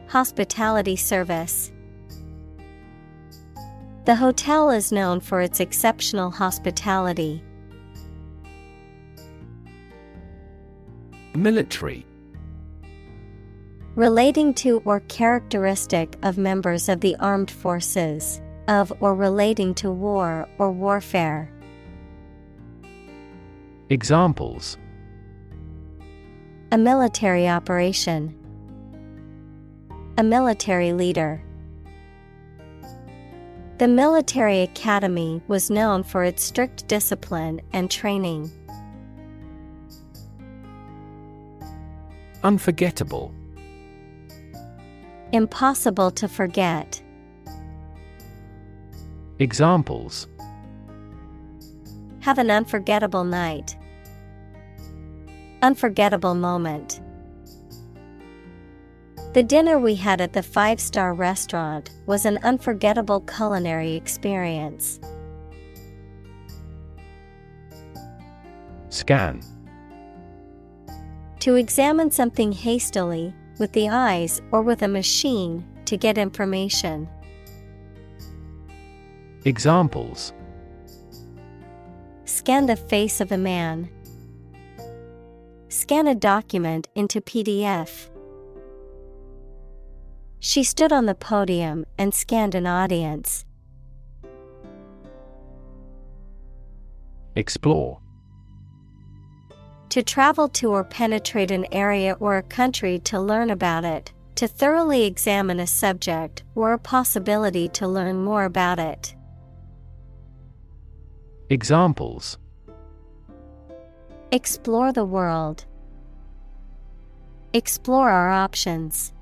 Hospitality service. The hotel is known for its exceptional hospitality. Military. Relating to or characteristic of members of the armed forces, of or relating to war or warfare. Examples: A military operation. A military leader. The military academy was known for its strict discipline and training. Unforgettable. Impossible to forget. Examples: Have an unforgettable night. Unforgettable moment. The dinner we had at the 5-star restaurant was an unforgettable culinary experience. Scan. To examine something hastily, with the eyes or with a machine, to get information. Examples: Scan the face of a man. Scan a document into PDF. She stood on the podium and scanned an audience. Explore. To travel to or penetrate an area or a country to learn about it, to thoroughly examine a subject or a possibility to learn more about it. Examples: Explore the world. Explore our options.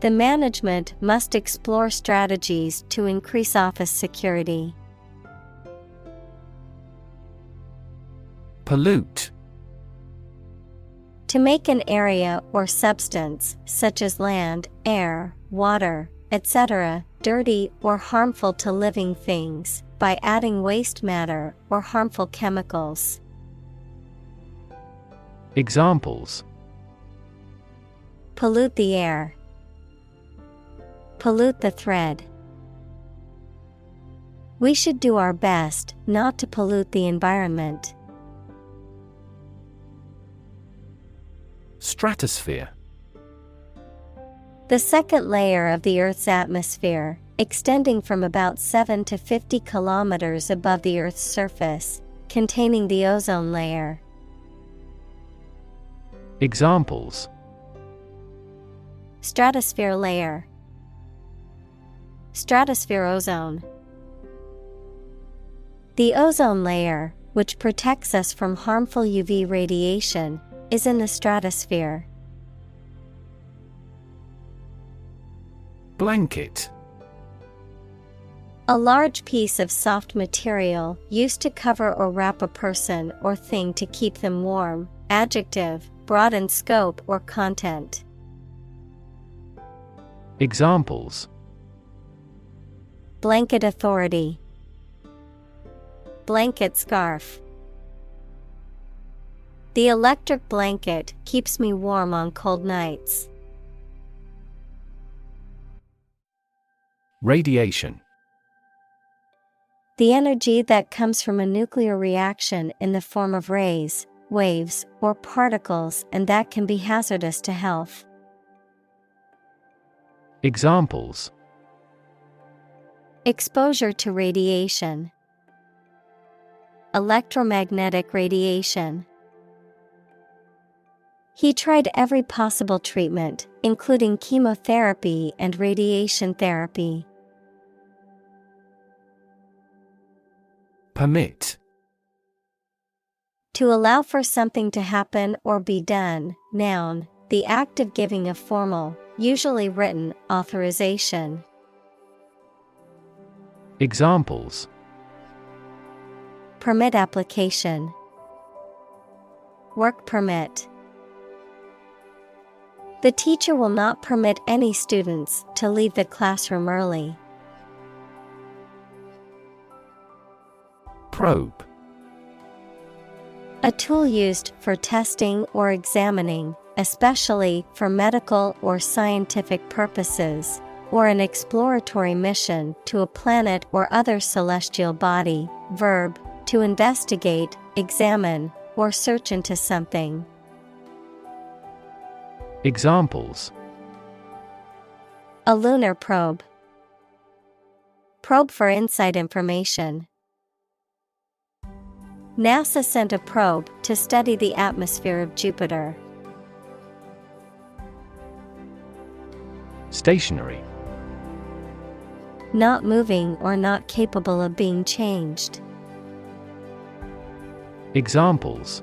The management must explore strategies to increase office security. Pollute. To make an area or substance, such as land, air, water, etc., dirty or harmful to living things, by adding waste matter or harmful chemicals. Examples: Pollute the air. Pollute the thread. We should do our best not to pollute the environment. Stratosphere. The second layer of the Earth's atmosphere, extending from about 7 to 50 kilometers above the Earth's surface, containing the ozone layer. Examples: Stratosphere layer. Stratosphere ozone. The ozone layer, which protects us from harmful UV radiation, is in the stratosphere. Blanket. A large piece of soft material used to cover or wrap a person or thing to keep them warm. Adjective, broad in scope or content. Examples: Blanket authority. Blanket scarf. The electric blanket keeps me warm on cold nights. Radiation. The energy that comes from a nuclear reaction in the form of rays, waves, or particles, and that can be hazardous to health. Examples: Exposure to radiation, electromagnetic radiation. He tried every possible treatment, including chemotherapy and radiation therapy. Permit. To allow for something to happen or be done. Noun, the act of giving a formal, usually written, authorization. Examples: Permit application, work permit. The teacher will not permit any students to leave the classroom early. Probe. A tool used for testing or examining, especially for medical or scientific purposes, or an exploratory mission to a planet or other celestial body. Verb, to investigate, examine, or search into something. Examples: A lunar probe. Probe for inside information. NASA sent a probe to study the atmosphere of Jupiter. Stationary. Not moving or not capable of being changed. Examples: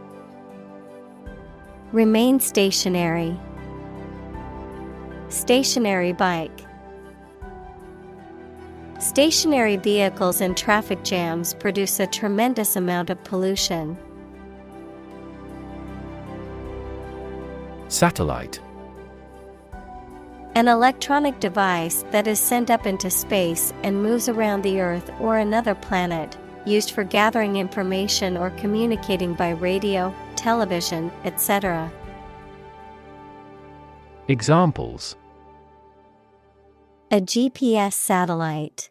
Remain stationary. Stationary bike. Stationary vehicles in traffic jams produce a tremendous amount of pollution. Satellite. An electronic device that is sent up into space and moves around the Earth or another planet, used for gathering information or communicating by radio, television, etc. Examples: A GPS satellite.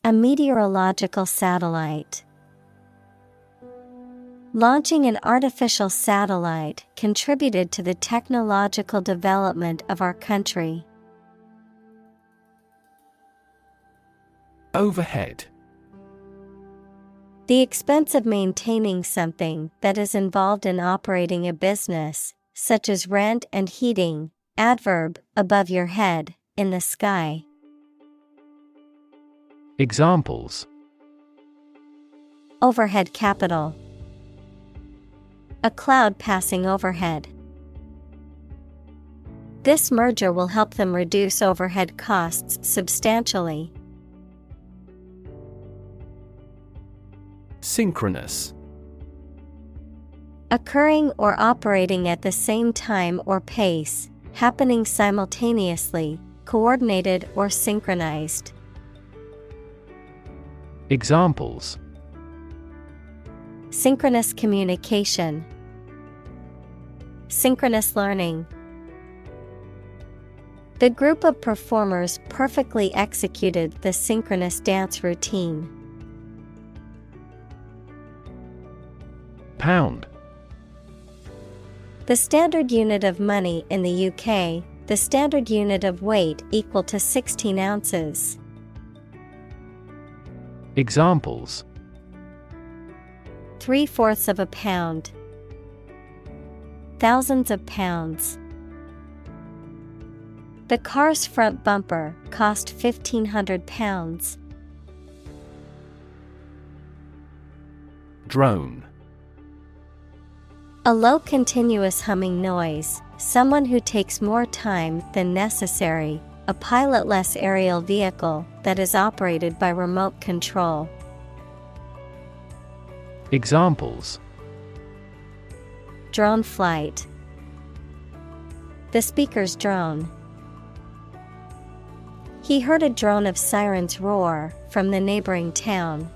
A meteorological satellite. Launching an artificial satellite contributed to the technological development of our country. Overhead. The expense of maintaining something that is involved in operating a business, such as rent and heating. Adverb, above your head, in the sky. Examples: Overhead capital. A cloud passing overhead. This merger will help them reduce overhead costs substantially. Synchronous. Occurring or operating at the same time or pace, happening simultaneously, coordinated or synchronized. Examples: Synchronous communication. Synchronous learning. The group of performers perfectly executed the synchronous dance routine. Pound. The standard unit of money in the UK, the standard unit of weight equal to 16 ounces. Examples: 3/4 of a pound. Thousands of pounds. The car's front bumper cost £1,500. Drone. A low continuous humming noise, someone who takes more time than necessary, a pilotless aerial vehicle that is operated by remote control. Examples: Drone flight. The speaker's drone. He heard a drone of sirens roar from the neighboring town.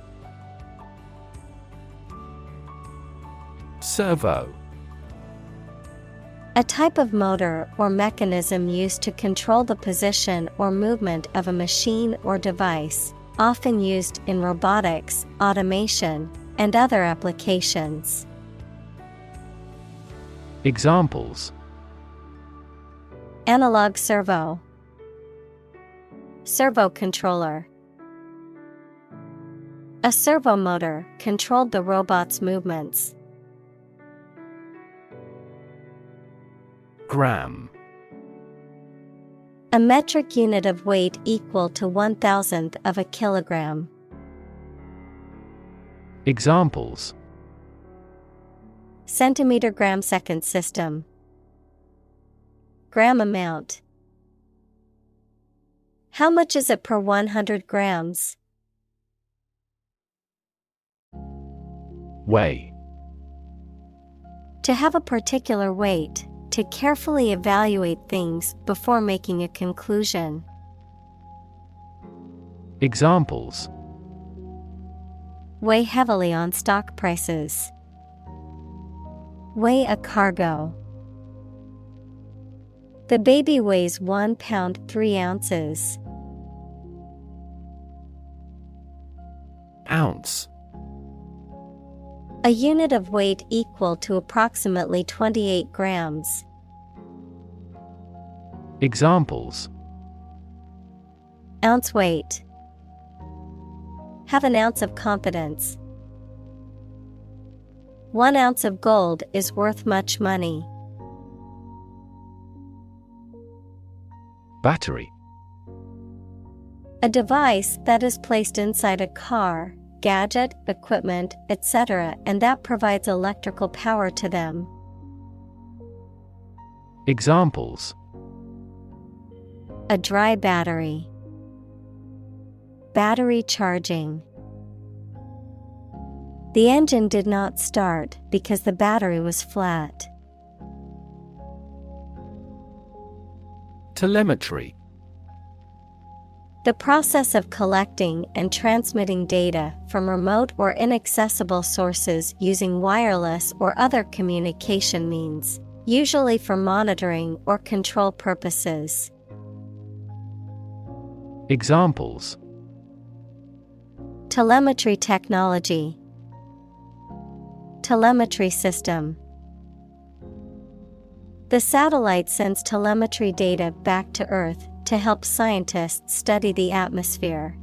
Servo. A type of motor or mechanism used to control the position or movement of a machine or device, often used in robotics, automation, and other applications. Examples: analog servo, servo controller. A servo motor controlled the robot's movements. Gram. A metric unit of weight equal to 1,000th of a kilogram. Examples: Centimeter gram second system. Gram amount. How much is it per 100 grams? Weigh. To have a particular weight, to carefully evaluate things before making a conclusion. Examples: Weigh heavily on stock prices. Weigh a cargo. The baby weighs 1 pound 3 ounces. Ounce. A unit of weight equal to approximately 28 grams. Examples: Ounce weight. Have an ounce of confidence. 1 ounce of gold is worth much money. Battery. A device that is placed inside a car, gadget, equipment, etc., and that provides electrical power to them. Examples: A dry battery. Battery charging. The engine did not start because the battery was flat. Telemetry. The process of collecting and transmitting data from remote or inaccessible sources using wireless or other communication means, usually for monitoring or control purposes. Examples: Telemetry technology. Telemetry system. The satellite sends telemetry data back to Earth to help scientists study the atmosphere.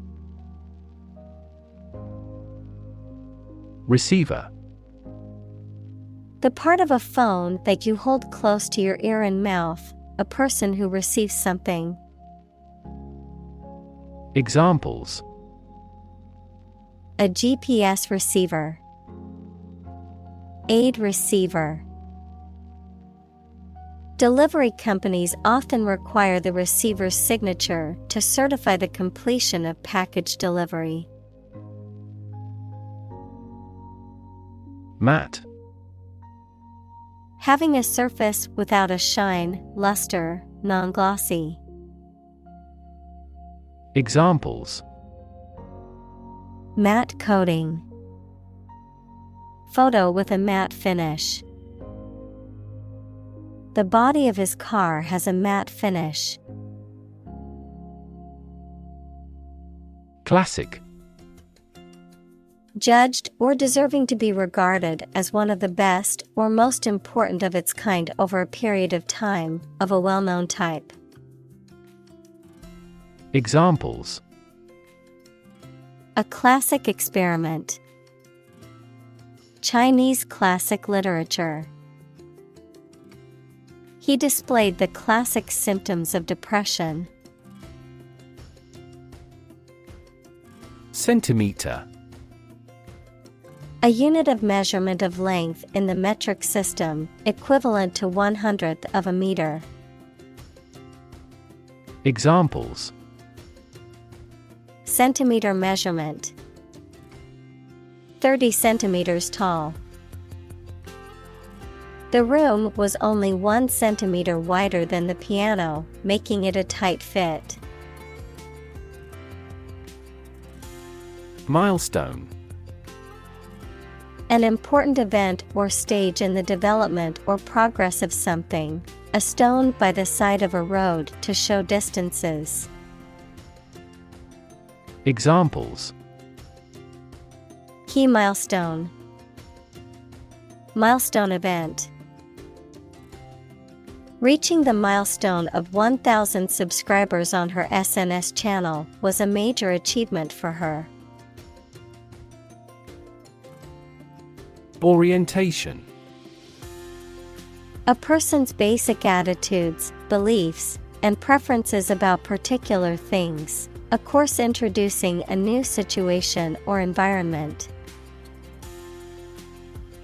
Receiver. The part of a phone that you hold close to your ear and mouth, a person who receives something. Examples: A GPS receiver. Aid receiver. Delivery companies often require the receiver's signature to certify the completion of package delivery. Matte. Having a surface without a shine, luster, non-glossy. Examples: Matte coating. Photo with a matte finish. The body of his car has a matte finish. Classic. Judged or deserving to be regarded as one of the best or most important of its kind over a period of time, of a well-known type. Examples: A classic experiment. Chinese classic literature. He displayed the classic symptoms of depression. Centimeter. A unit of measurement of length in the metric system, equivalent to 1/100th of a meter. Examples: Centimeter measurement. 30 centimeters tall. The room was only 1 centimeter wider than the piano, making it a tight fit. Milestone. An important event or stage in the development or progress of something, a stone by the side of a road to show distances. Examples: Key milestone. Milestone event. Reaching the milestone of 1,000 subscribers on her SNS channel was a major achievement for her. Orientation. A person's basic attitudes, beliefs, and preferences about particular things. A course introducing a new situation or environment.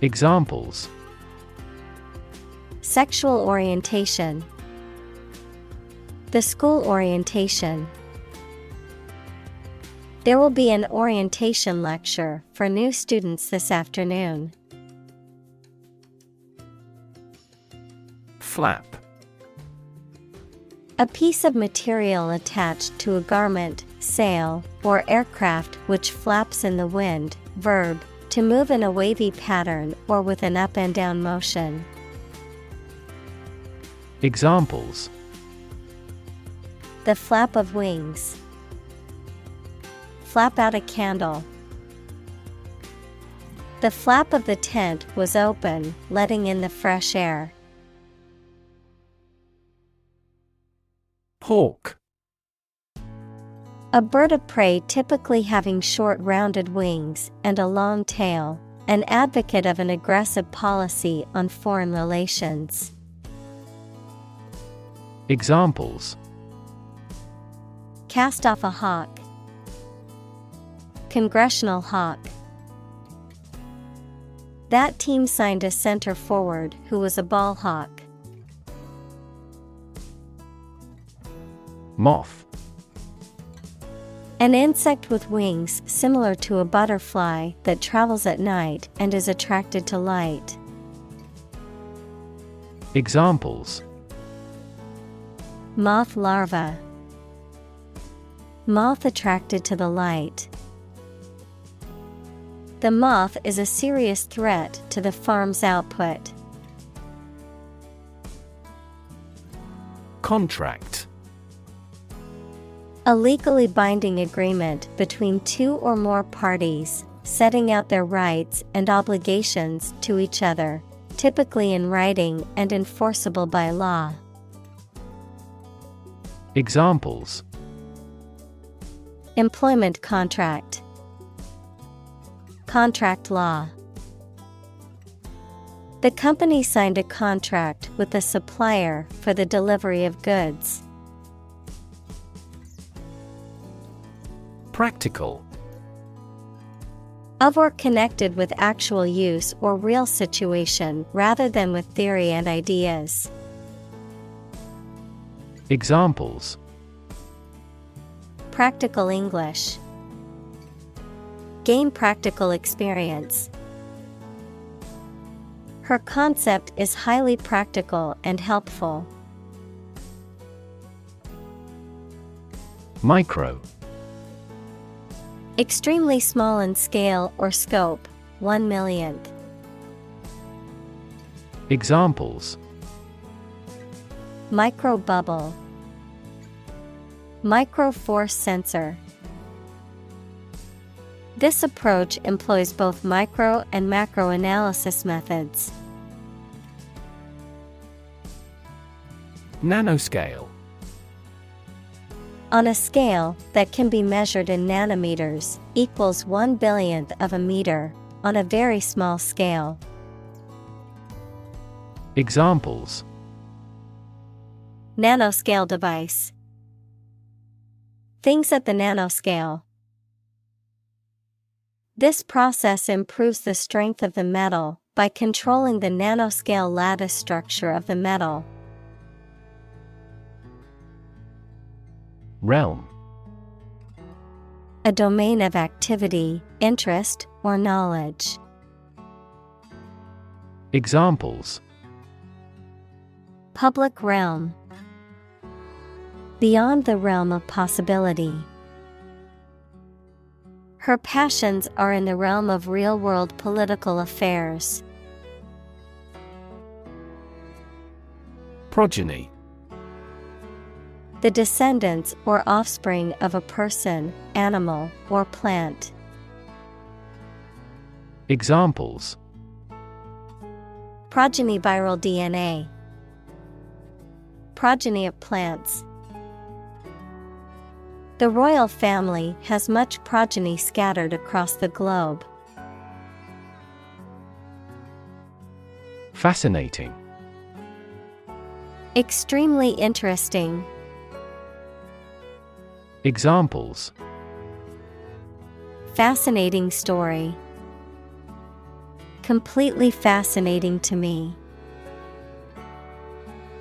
Examples: Sexual orientation. The school orientation. There will be an orientation lecture for new students this afternoon. Flap. A piece of material attached to a garment, sail, or aircraft which flaps in the wind. Verb, to move in a wavy pattern or with an up and down motion. Examples: The flap of wings. Flap out a candle. The flap of the tent was open, letting in the fresh air. Hawk. A bird of prey typically having short rounded wings and a long tail, an advocate of an aggressive policy on foreign relations. Examples: Cast off a hawk. Congressional hawk. That team signed a center forward who was a ball hawk. Moth. An insect with wings similar to a butterfly that travels at night and is attracted to light. Examples: Moth larva. Moth attracted to the light. The moth is a serious threat to the farm's output. Contract. A legally binding agreement between two or more parties, setting out their rights and obligations to each other, typically in writing and enforceable by law. Examples: Employment contract. Contract law. The company signed a contract with the supplier for the delivery of goods. Practical. Of or connected with actual use or real situation rather than with theory and ideas. Examples: Practical English. Gain practical experience. Her concept is highly practical and helpful. Micro. Extremely small in scale or scope, 1/1,000,000th. Examples: Micro bubble. Micro force sensor. This approach employs both micro and macro analysis methods. Nanoscale. On a scale that can be measured in nanometers, equals 1/1000,000th of a meter, on a very small scale. Examples: Nanoscale device. Things at the nanoscale. This process improves the strength of the metal by controlling the nanoscale lattice structure of the metal. Realm. A domain of activity, interest, or knowledge. Examples: Public realm. Beyond the realm of possibility. Her passions are in the realm of real-world political affairs. Progeny. The descendants or offspring of a person, animal, or plant. Examples: Progeny viral DNA. progeny of plants. The royal family has much progeny scattered across the globe. Fascinating. Extremely interesting. Examples: Fascinating story. Completely fascinating to me.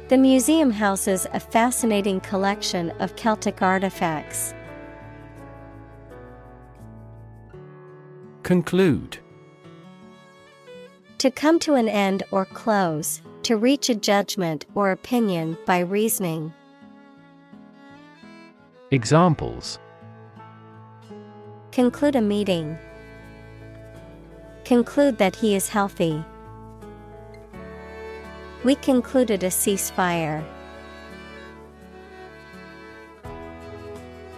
The museum houses a fascinating collection of Celtic artifacts. Conclude. To come to an end or close, to reach a judgment or opinion by reasoning. Examples: Conclude a meeting. Conclude that he is healthy. We concluded a ceasefire.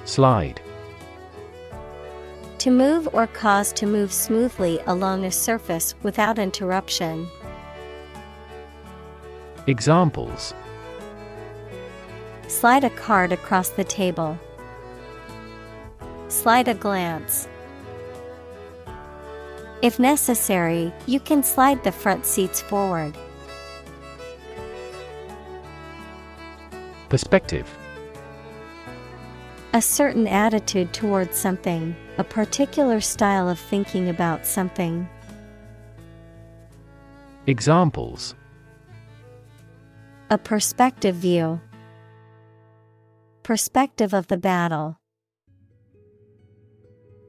Slide. To move or cause to move smoothly along a surface without interruption. Examples: Slide a card across the table. Slide a glance. If necessary, you can slide the front seats forward. Perspective. A certain attitude towards something, a particular style of thinking about something. Examples: A perspective view. Perspective of the battle.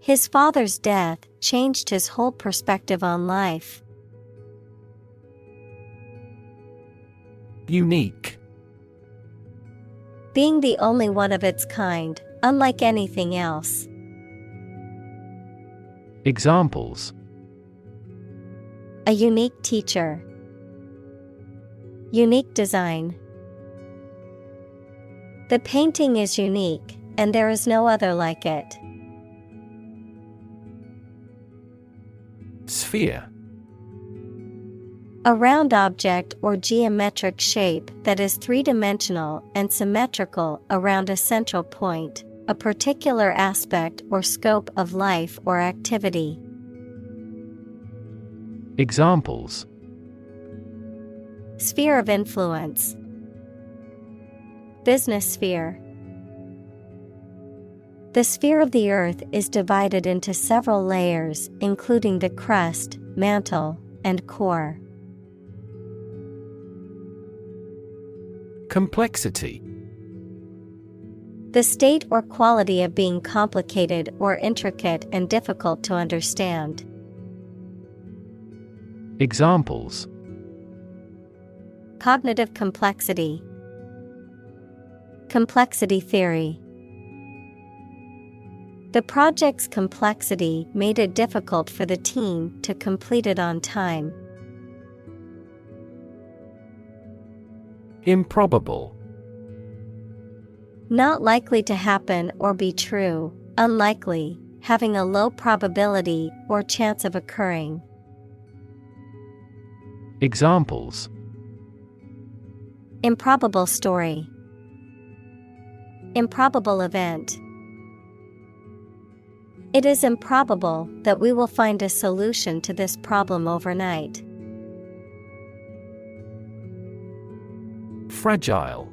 His father's death changed his whole perspective on life. Unique. Being the only one of its kind, unlike anything else. Examples: A unique teacher. Unique design. The painting is unique, and there is no other like it. Sphere. A round object or geometric shape that is three-dimensional and symmetrical around a central point, a particular aspect or scope of life or activity. Examples: Sphere of influence. Business sphere. The sphere of the Earth is divided into several layers, including the crust, mantle, and core. Complexity. The state or quality of being complicated or intricate and difficult to understand. Examples: Cognitive complexity. Complexity theory. The project's complexity made it difficult for the team to complete it on time. Improbable. Not likely to happen or be true, unlikely, having a low probability or chance of occurring. Examples: Improbable story. Improbable event. It is improbable that we will find a solution to this problem overnight. Fragile.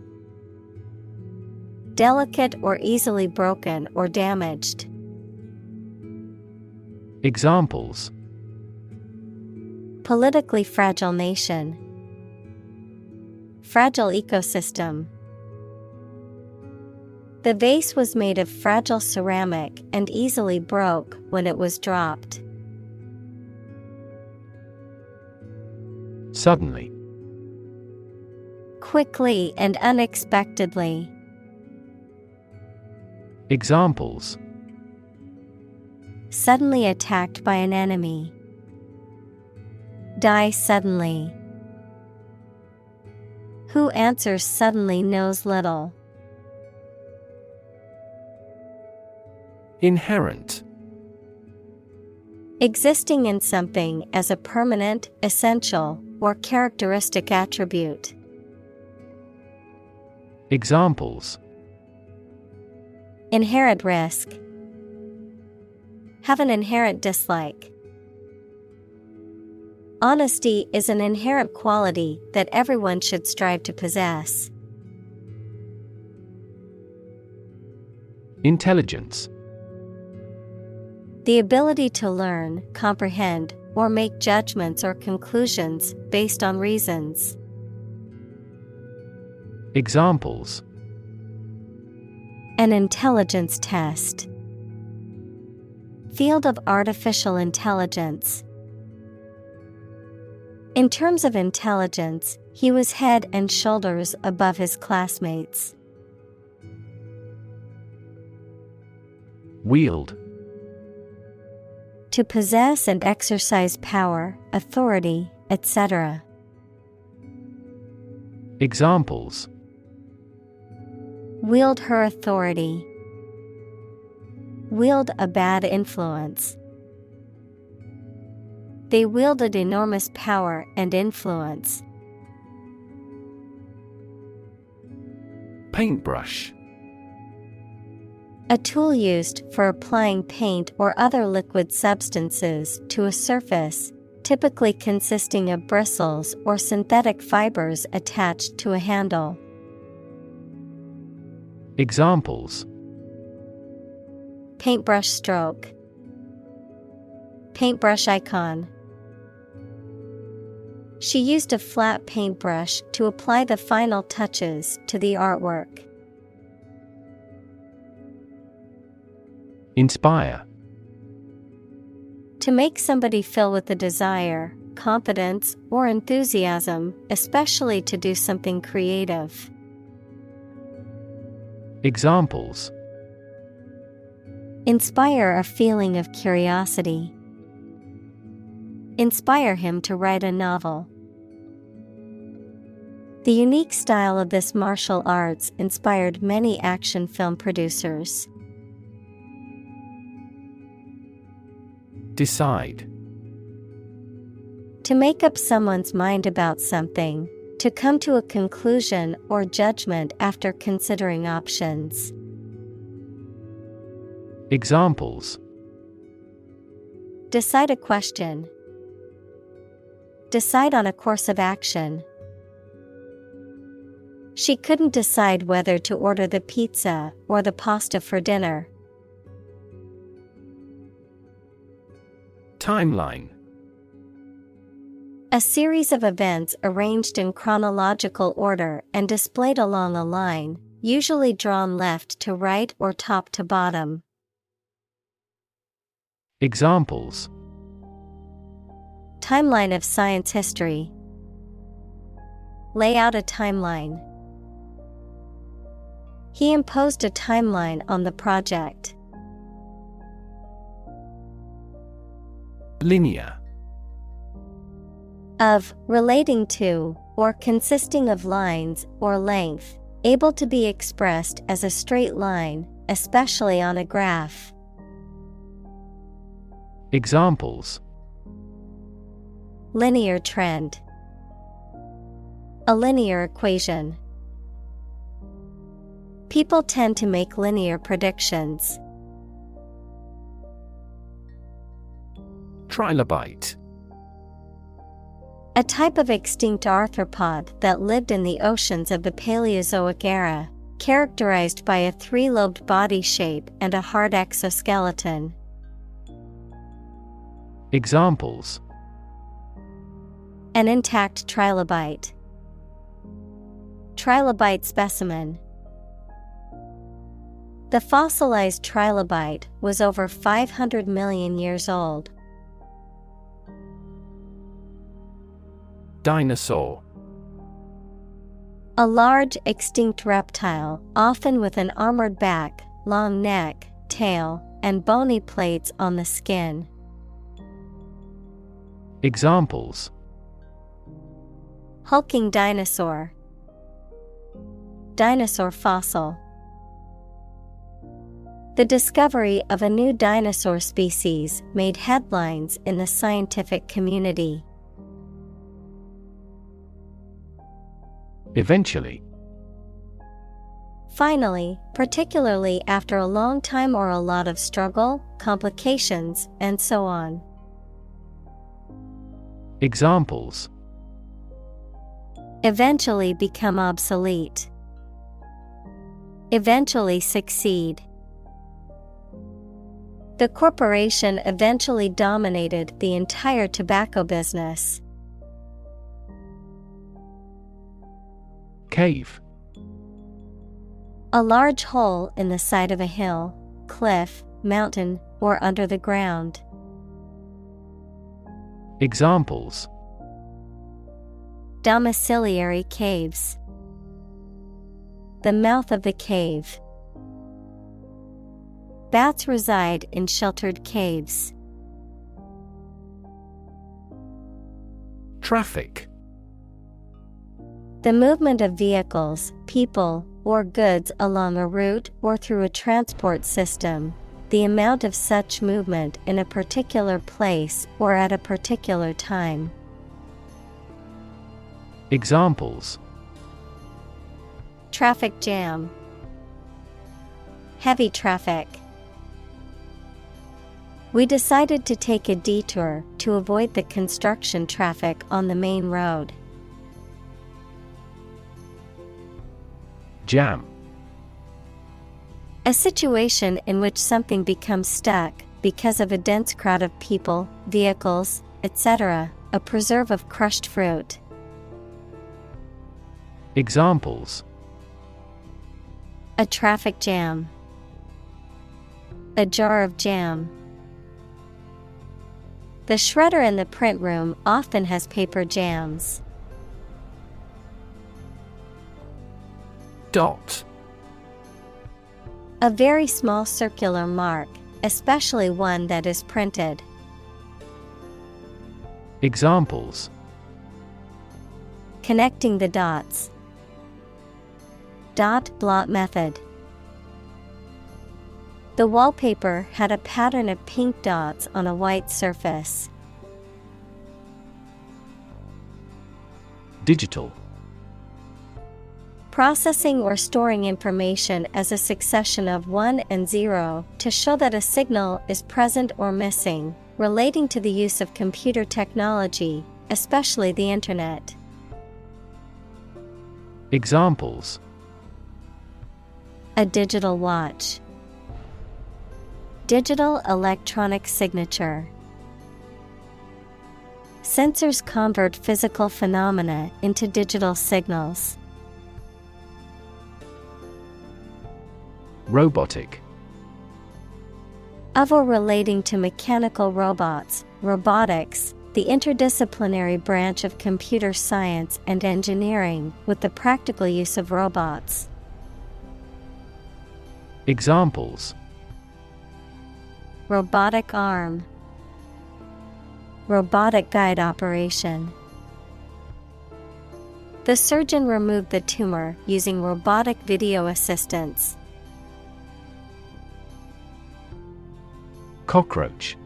Delicate or easily broken or damaged. Examples: Politically fragile nation. Fragile ecosystem. The vase was made of fragile ceramic and easily broke when it was dropped. Suddenly. Quickly and unexpectedly. Examples: Suddenly attacked by an enemy. Die suddenly. Who answers suddenly knows little. Inherent. Existing in something as a permanent, essential, or characteristic attribute. Examples: inherent risk, have an inherent dislike. Honesty is an inherent quality that everyone should strive to possess. Intelligence. The ability to learn, comprehend, or make judgments or conclusions based on reasons. Examples: an intelligence test. Field of artificial intelligence. In terms of intelligence, he was head and shoulders above his classmates. Wield. To possess and exercise power, authority, etc. Examples: wield her authority. Wield a bad influence. They wielded enormous power and influence. Paintbrush. A tool used for applying paint or other liquid substances to a surface, typically consisting of bristles or synthetic fibers attached to a handle. Examples: paintbrush stroke. Paintbrush icon. She used a flat paintbrush to apply the final touches to the artwork. Inspire. To make somebody feel with the desire, confidence, or enthusiasm, especially to do something creative. Examples: inspire a feeling of curiosity. Inspire him to write a novel. The unique style of this martial arts inspired many action film producers. Decide. To make up someone's mind about something, to come to a conclusion or judgment after considering options. Examples: decide a question. Decide on a course of action. She couldn't decide whether to order the pizza or the pasta for dinner. Timeline. A series of events arranged in chronological order and displayed along a line, usually drawn left to right or top to bottom. Examples: timeline of science history. Lay out a timeline. He imposed a timeline on the project. Linear. Of, relating to, or consisting of lines or length, able to be expressed as a straight line, especially on a graph. Examples: linear trend. A linear equation. People tend to make linear predictions. Trilobite. A type of extinct arthropod that lived in the oceans of the Paleozoic era, characterized by a three-lobed body shape and a hard exoskeleton. Examples: an intact trilobite. Trilobite specimen. The fossilized trilobite was over 500 million years old. Dinosaur. A large extinct reptile, often with an armored back, long neck, tail, and bony plates on the skin. Examples: hulking dinosaur. Dinosaur fossil. The discovery of a new dinosaur species made headlines in the scientific community. Eventually. Finally, particularly after a long time or a lot of struggle, complications, and so on. Examples: Eventually become obsolete. Eventually succeed. The corporation eventually dominated the entire tobacco business. Cave. A large hole in the side of a hill, cliff, mountain, or under the ground. Examples: Domiciliary caves. The mouth of the cave. Bats reside in sheltered caves. Traffic. The movement of vehicles, people, or goods along a route or through a transport system. The amount of such movement in a particular place or at a particular time. Examples: Traffic jam. Heavy traffic. We decided to take a detour to avoid the construction traffic on the main road. Jam. A situation in which something becomes stuck because of a dense crowd of people, vehicles, etc., a preserve of crushed fruit. Examples: A traffic jam. A jar of jam. The shredder in the print room often has paper jams. Dot. A very small circular mark, especially one that is printed. Examples: Connecting the dots. Dot blot method. The wallpaper had a pattern of pink dots on a white surface. Digital. Processing or storing information as a succession of 1 and 0 to show that a signal is present or missing, relating to the use of computer technology, especially the Internet. Examples: A digital watch. Digital electronic signature. Sensors convert physical phenomena into digital signals. Robotic. Of or relating to mechanical robots, robotics, the interdisciplinary branch of computer science and engineering with the practical use of robots. Examples: Robotic arm. Robotic guide operation. The surgeon removed the tumor using robotic video assistance. Cockroach.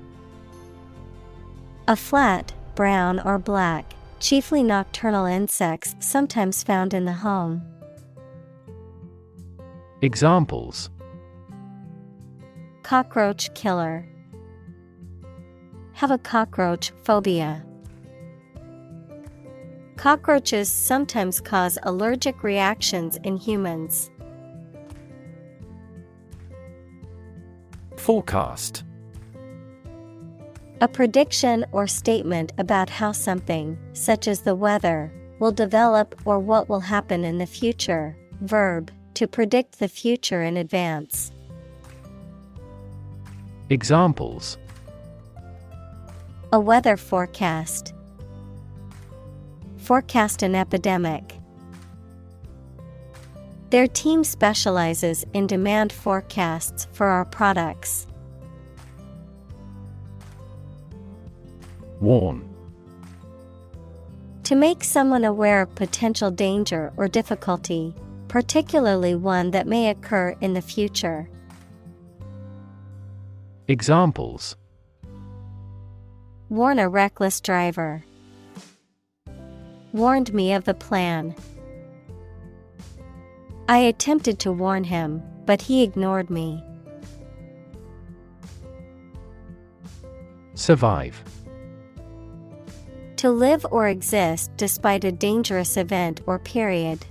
A flat, brown or black, chiefly nocturnal insects sometimes found in the home. Examples: Cockroach killer. Have a cockroach phobia. Cockroaches sometimes cause allergic reactions in humans. Forecast. A prediction or statement about how something, such as the weather, will develop or what will happen in the future. Verb, to predict the future in advance. Examples: A weather forecast. Forecast an epidemic. Their team specializes in demand forecasts for our products. Warn. To make someone aware of potential danger or difficulty, particularly one that may occur in the future. Examples: Warn a reckless driver. Warned me of the plan. I attempted to warn him, but he ignored me. Survive. To live or exist despite a dangerous event or period.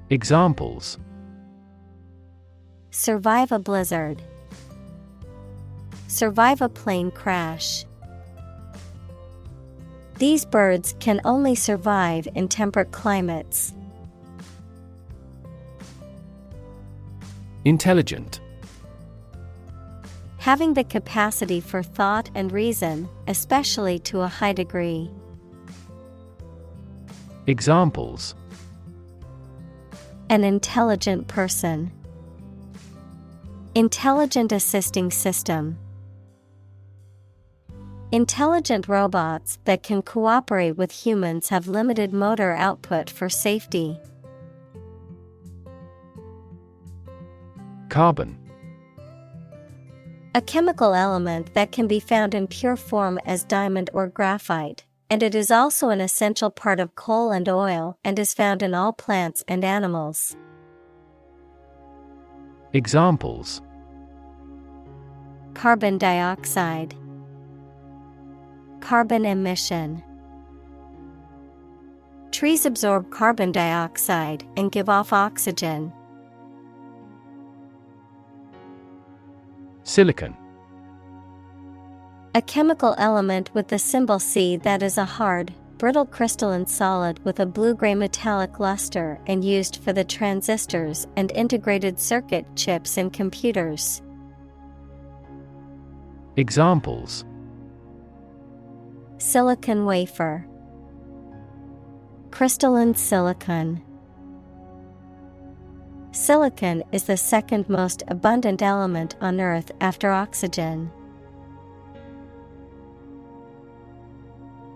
Examples: survive a blizzard. Survive a plane crash. These birds can only survive in temperate climates. Intelligent. Having the capacity for thought and reason, especially to a high degree. Examples: an intelligent person. Intelligent assisting system. Intelligent robots that can cooperate with humans have limited motor output for safety. Carbon. A chemical element that can be found in pure form as diamond or graphite, and it is also an essential part of coal and oil and is found in all plants and animals. Examples: carbon dioxide. Carbon emission. Trees absorb carbon dioxide and give off oxygen. Silicon. A chemical element with the symbol C that is a hard, brittle crystalline solid with a blue-gray metallic luster and used for the transistors and integrated circuit chips in computers. Examples: silicon wafer. Crystalline silicon. Silicon is the second most abundant element on Earth after oxygen.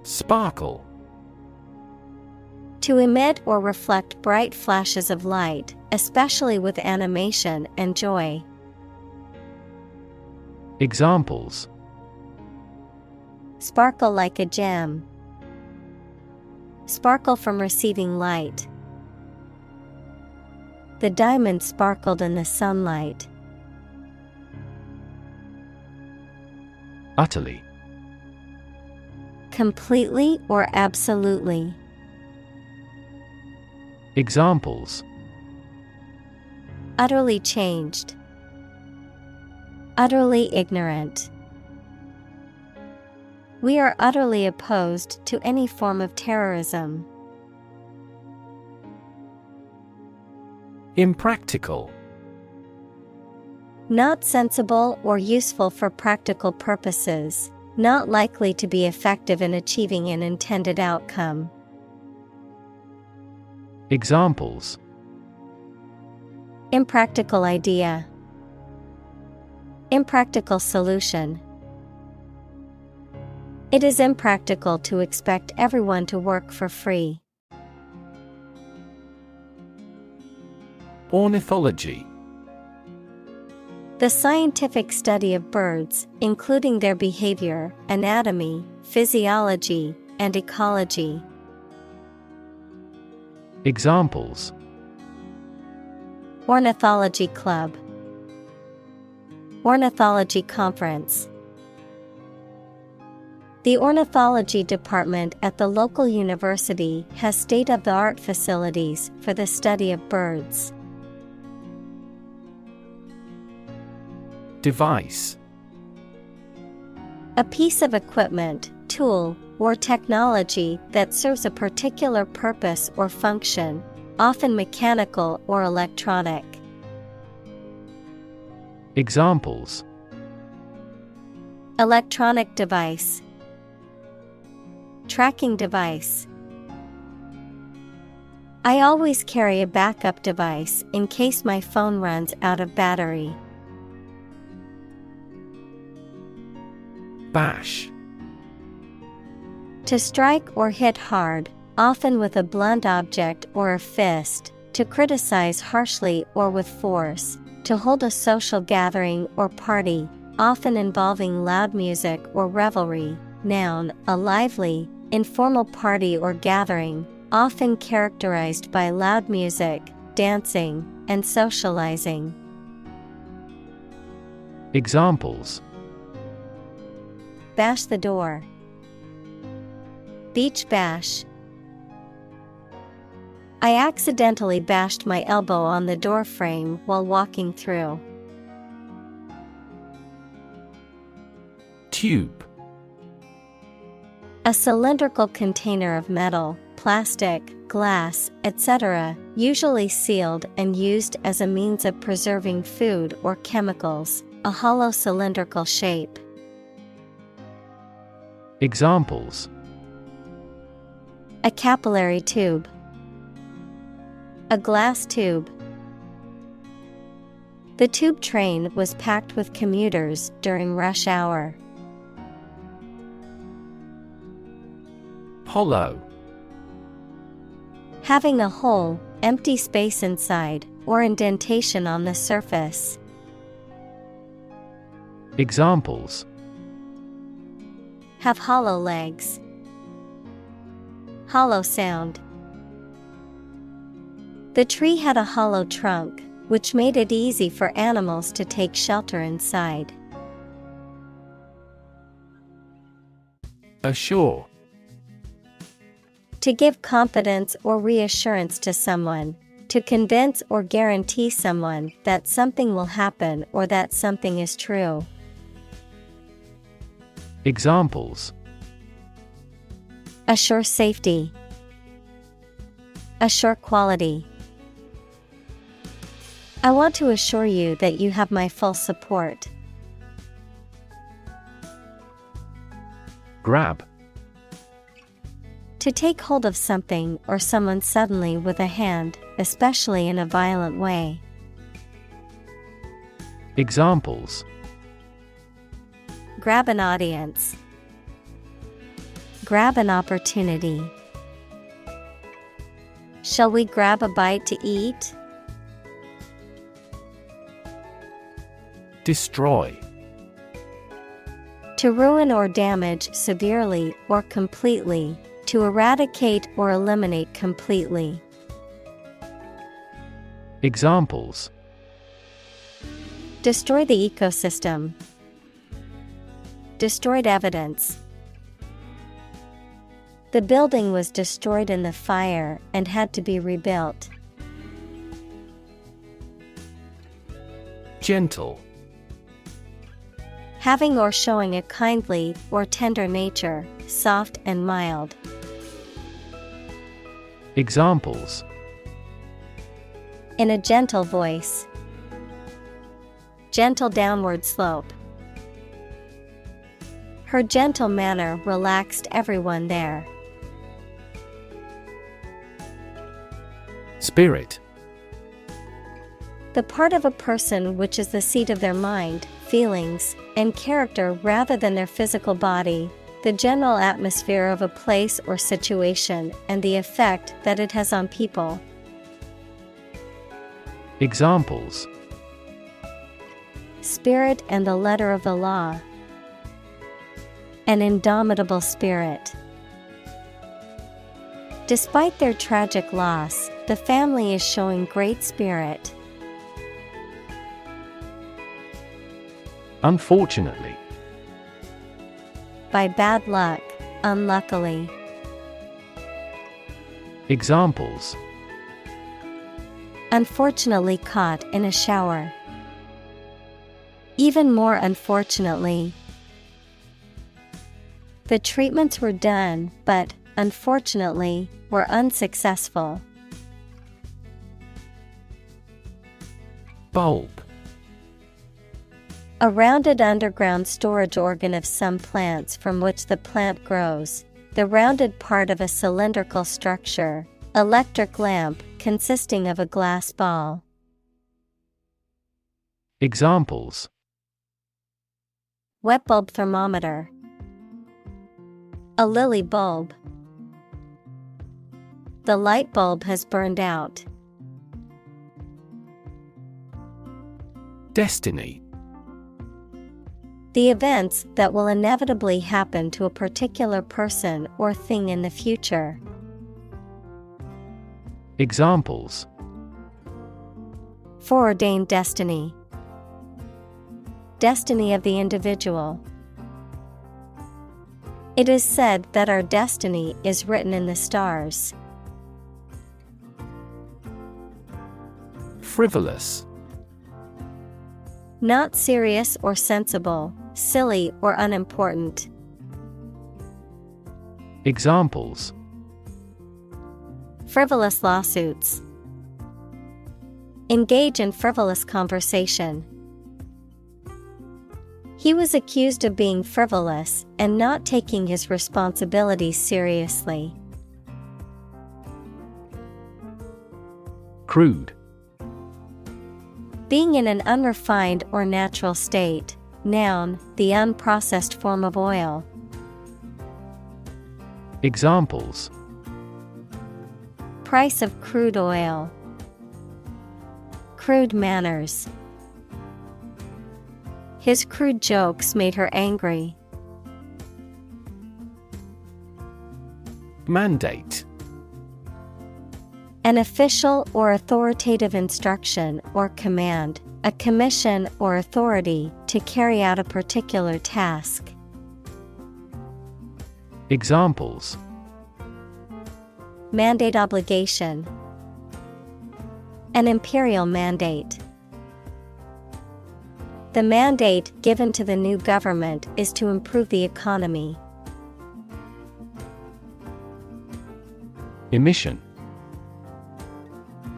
Sparkle. To emit or reflect bright flashes of light, especially with animation and joy. Examples: sparkle like a gem. Sparkle from receiving light. The diamond sparkled in the sunlight. Utterly. Completely or absolutely. Examples: utterly changed. Utterly ignorant. We are utterly opposed to any form of terrorism. Impractical. Not sensible or useful for practical purposes, not likely to be effective in achieving an intended outcome. Examples: impractical idea. Impractical solution. It is impractical to expect everyone to work for free. Ornithology. The scientific study of birds, including their behavior, anatomy, physiology, and ecology. Examples: ornithology club. Ornithology conference. The ornithology department at the local university has state-of-the-art facilities for the study of birds. Device. A piece of equipment, tool, or technology that serves a particular purpose or function, often mechanical or electronic. Examples: electronic device. Tracking device. I always carry a backup device in case my phone runs out of battery. Bash. To strike or hit hard, often with a blunt object or a fist, to criticize harshly or with force, to hold a social gathering or party, often involving loud music or revelry. Noun, a lively, informal party or gathering, often characterized by loud music, dancing, and socializing. Examples: Bash the door. Beach bash. I accidentally bashed my elbow on the door frame while walking through. Tube. A cylindrical container of metal, plastic, glass, etc., usually sealed and used as a means of preserving food or chemicals, a hollow cylindrical shape. Examples: A capillary tube. A glass tube. The tube train was packed with commuters during rush hour. Hollow. Having a hole, empty space inside, or indentation on the surface. Examples: Have hollow legs. Hollow sound. The tree had a hollow trunk, which made it easy for animals to take shelter inside. Assure. To give confidence or reassurance to someone, to convince or guarantee someone that something will happen or that something is true. Examples: Assure safety. Assure quality. I want to assure you that you have my full support. Grab. To take hold of something or someone suddenly with a hand, especially in a violent way. Examples: Grab an audience. Grab an opportunity. Shall we grab a bite to eat? Destroy. To ruin or damage severely or completely, to eradicate or eliminate completely. Examples: Destroy the ecosystem. Destroyed evidence. The building was destroyed in the fire and had to be rebuilt. Gentle. Having or showing a kindly or tender nature, soft and mild. Examples: In a gentle voice. Gentle downward slope. Her gentle manner relaxed everyone there. Spirit. The part of a person which is the seat of their mind, feelings, and character rather than their physical body, the general atmosphere of a place or situation, and the effect that it has on people. Examples: Spirit and the letter of the law. An indomitable spirit. Despite their tragic loss, the family is showing great spirit. Unfortunately. By bad luck, unluckily. Examples: Unfortunately caught in a shower. Even more unfortunately. The treatments were done, but, unfortunately, were unsuccessful. Bulb. A rounded underground storage organ of some plants from which the plant grows, the rounded part of a cylindrical structure, electric lamp consisting of a glass ball. Examples: Wet bulb thermometer. A lily bulb. The light bulb has burned out. Destiny. The events that will inevitably happen to a particular person or thing in the future. Examples: Foreordained destiny. Destiny of the individual. It is said that our destiny is written in the stars. Frivolous. Not serious or sensible, silly or unimportant. Examples: Frivolous lawsuits. Engage in frivolous conversation. He was accused of being frivolous and not taking his responsibilities seriously. Crude. Being in an unrefined or natural state. Noun, the unprocessed form of oil. Examples: Price of crude oil. Crude manners. His crude jokes made her angry. Mandate. An official or authoritative instruction or command, a commission or authority to carry out a particular task. Examples: Mandate obligation. An imperial mandate. The mandate given to the new government is to improve the economy. Emission.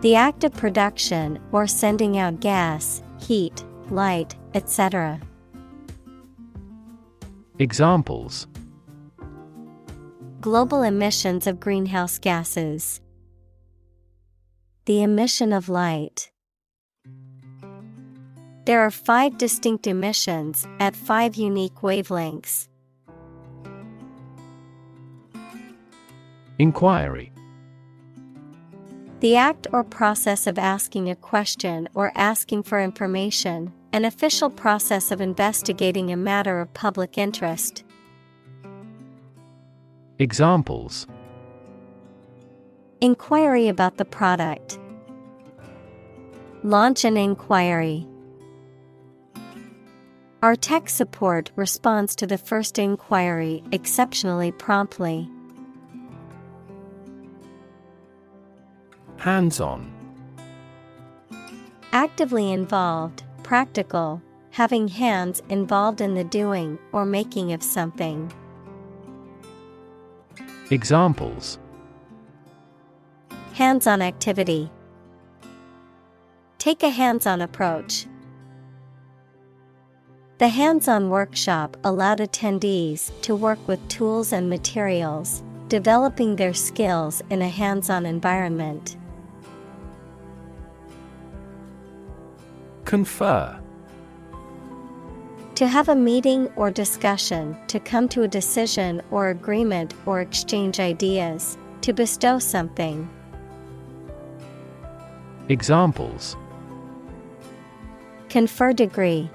The act of production or sending out gas, heat, light, etc. Examples: Global emissions of greenhouse gases. The emission of light. There are 5 distinct emissions at 5 unique wavelengths. Inquiry. The act or process of asking a question or asking for information, an official process of investigating a matter of public interest. Examples: Inquiry about the product. Launch an inquiry. Our tech support responds to the first inquiry exceptionally promptly. Hands-on. Actively involved, practical, having hands involved in the doing or making of something. Examples: Hands-on activity. Take a hands-on approach. The hands-on workshop allowed attendees to work with tools and materials, developing their skills in a hands-on environment. Confer. To have a meeting or discussion, to come to a decision or agreement or exchange ideas, to bestow something. Examples: Confer degree.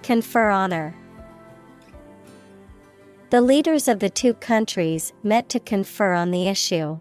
Confer honor. The leaders of the 2 countries met to confer on the issue.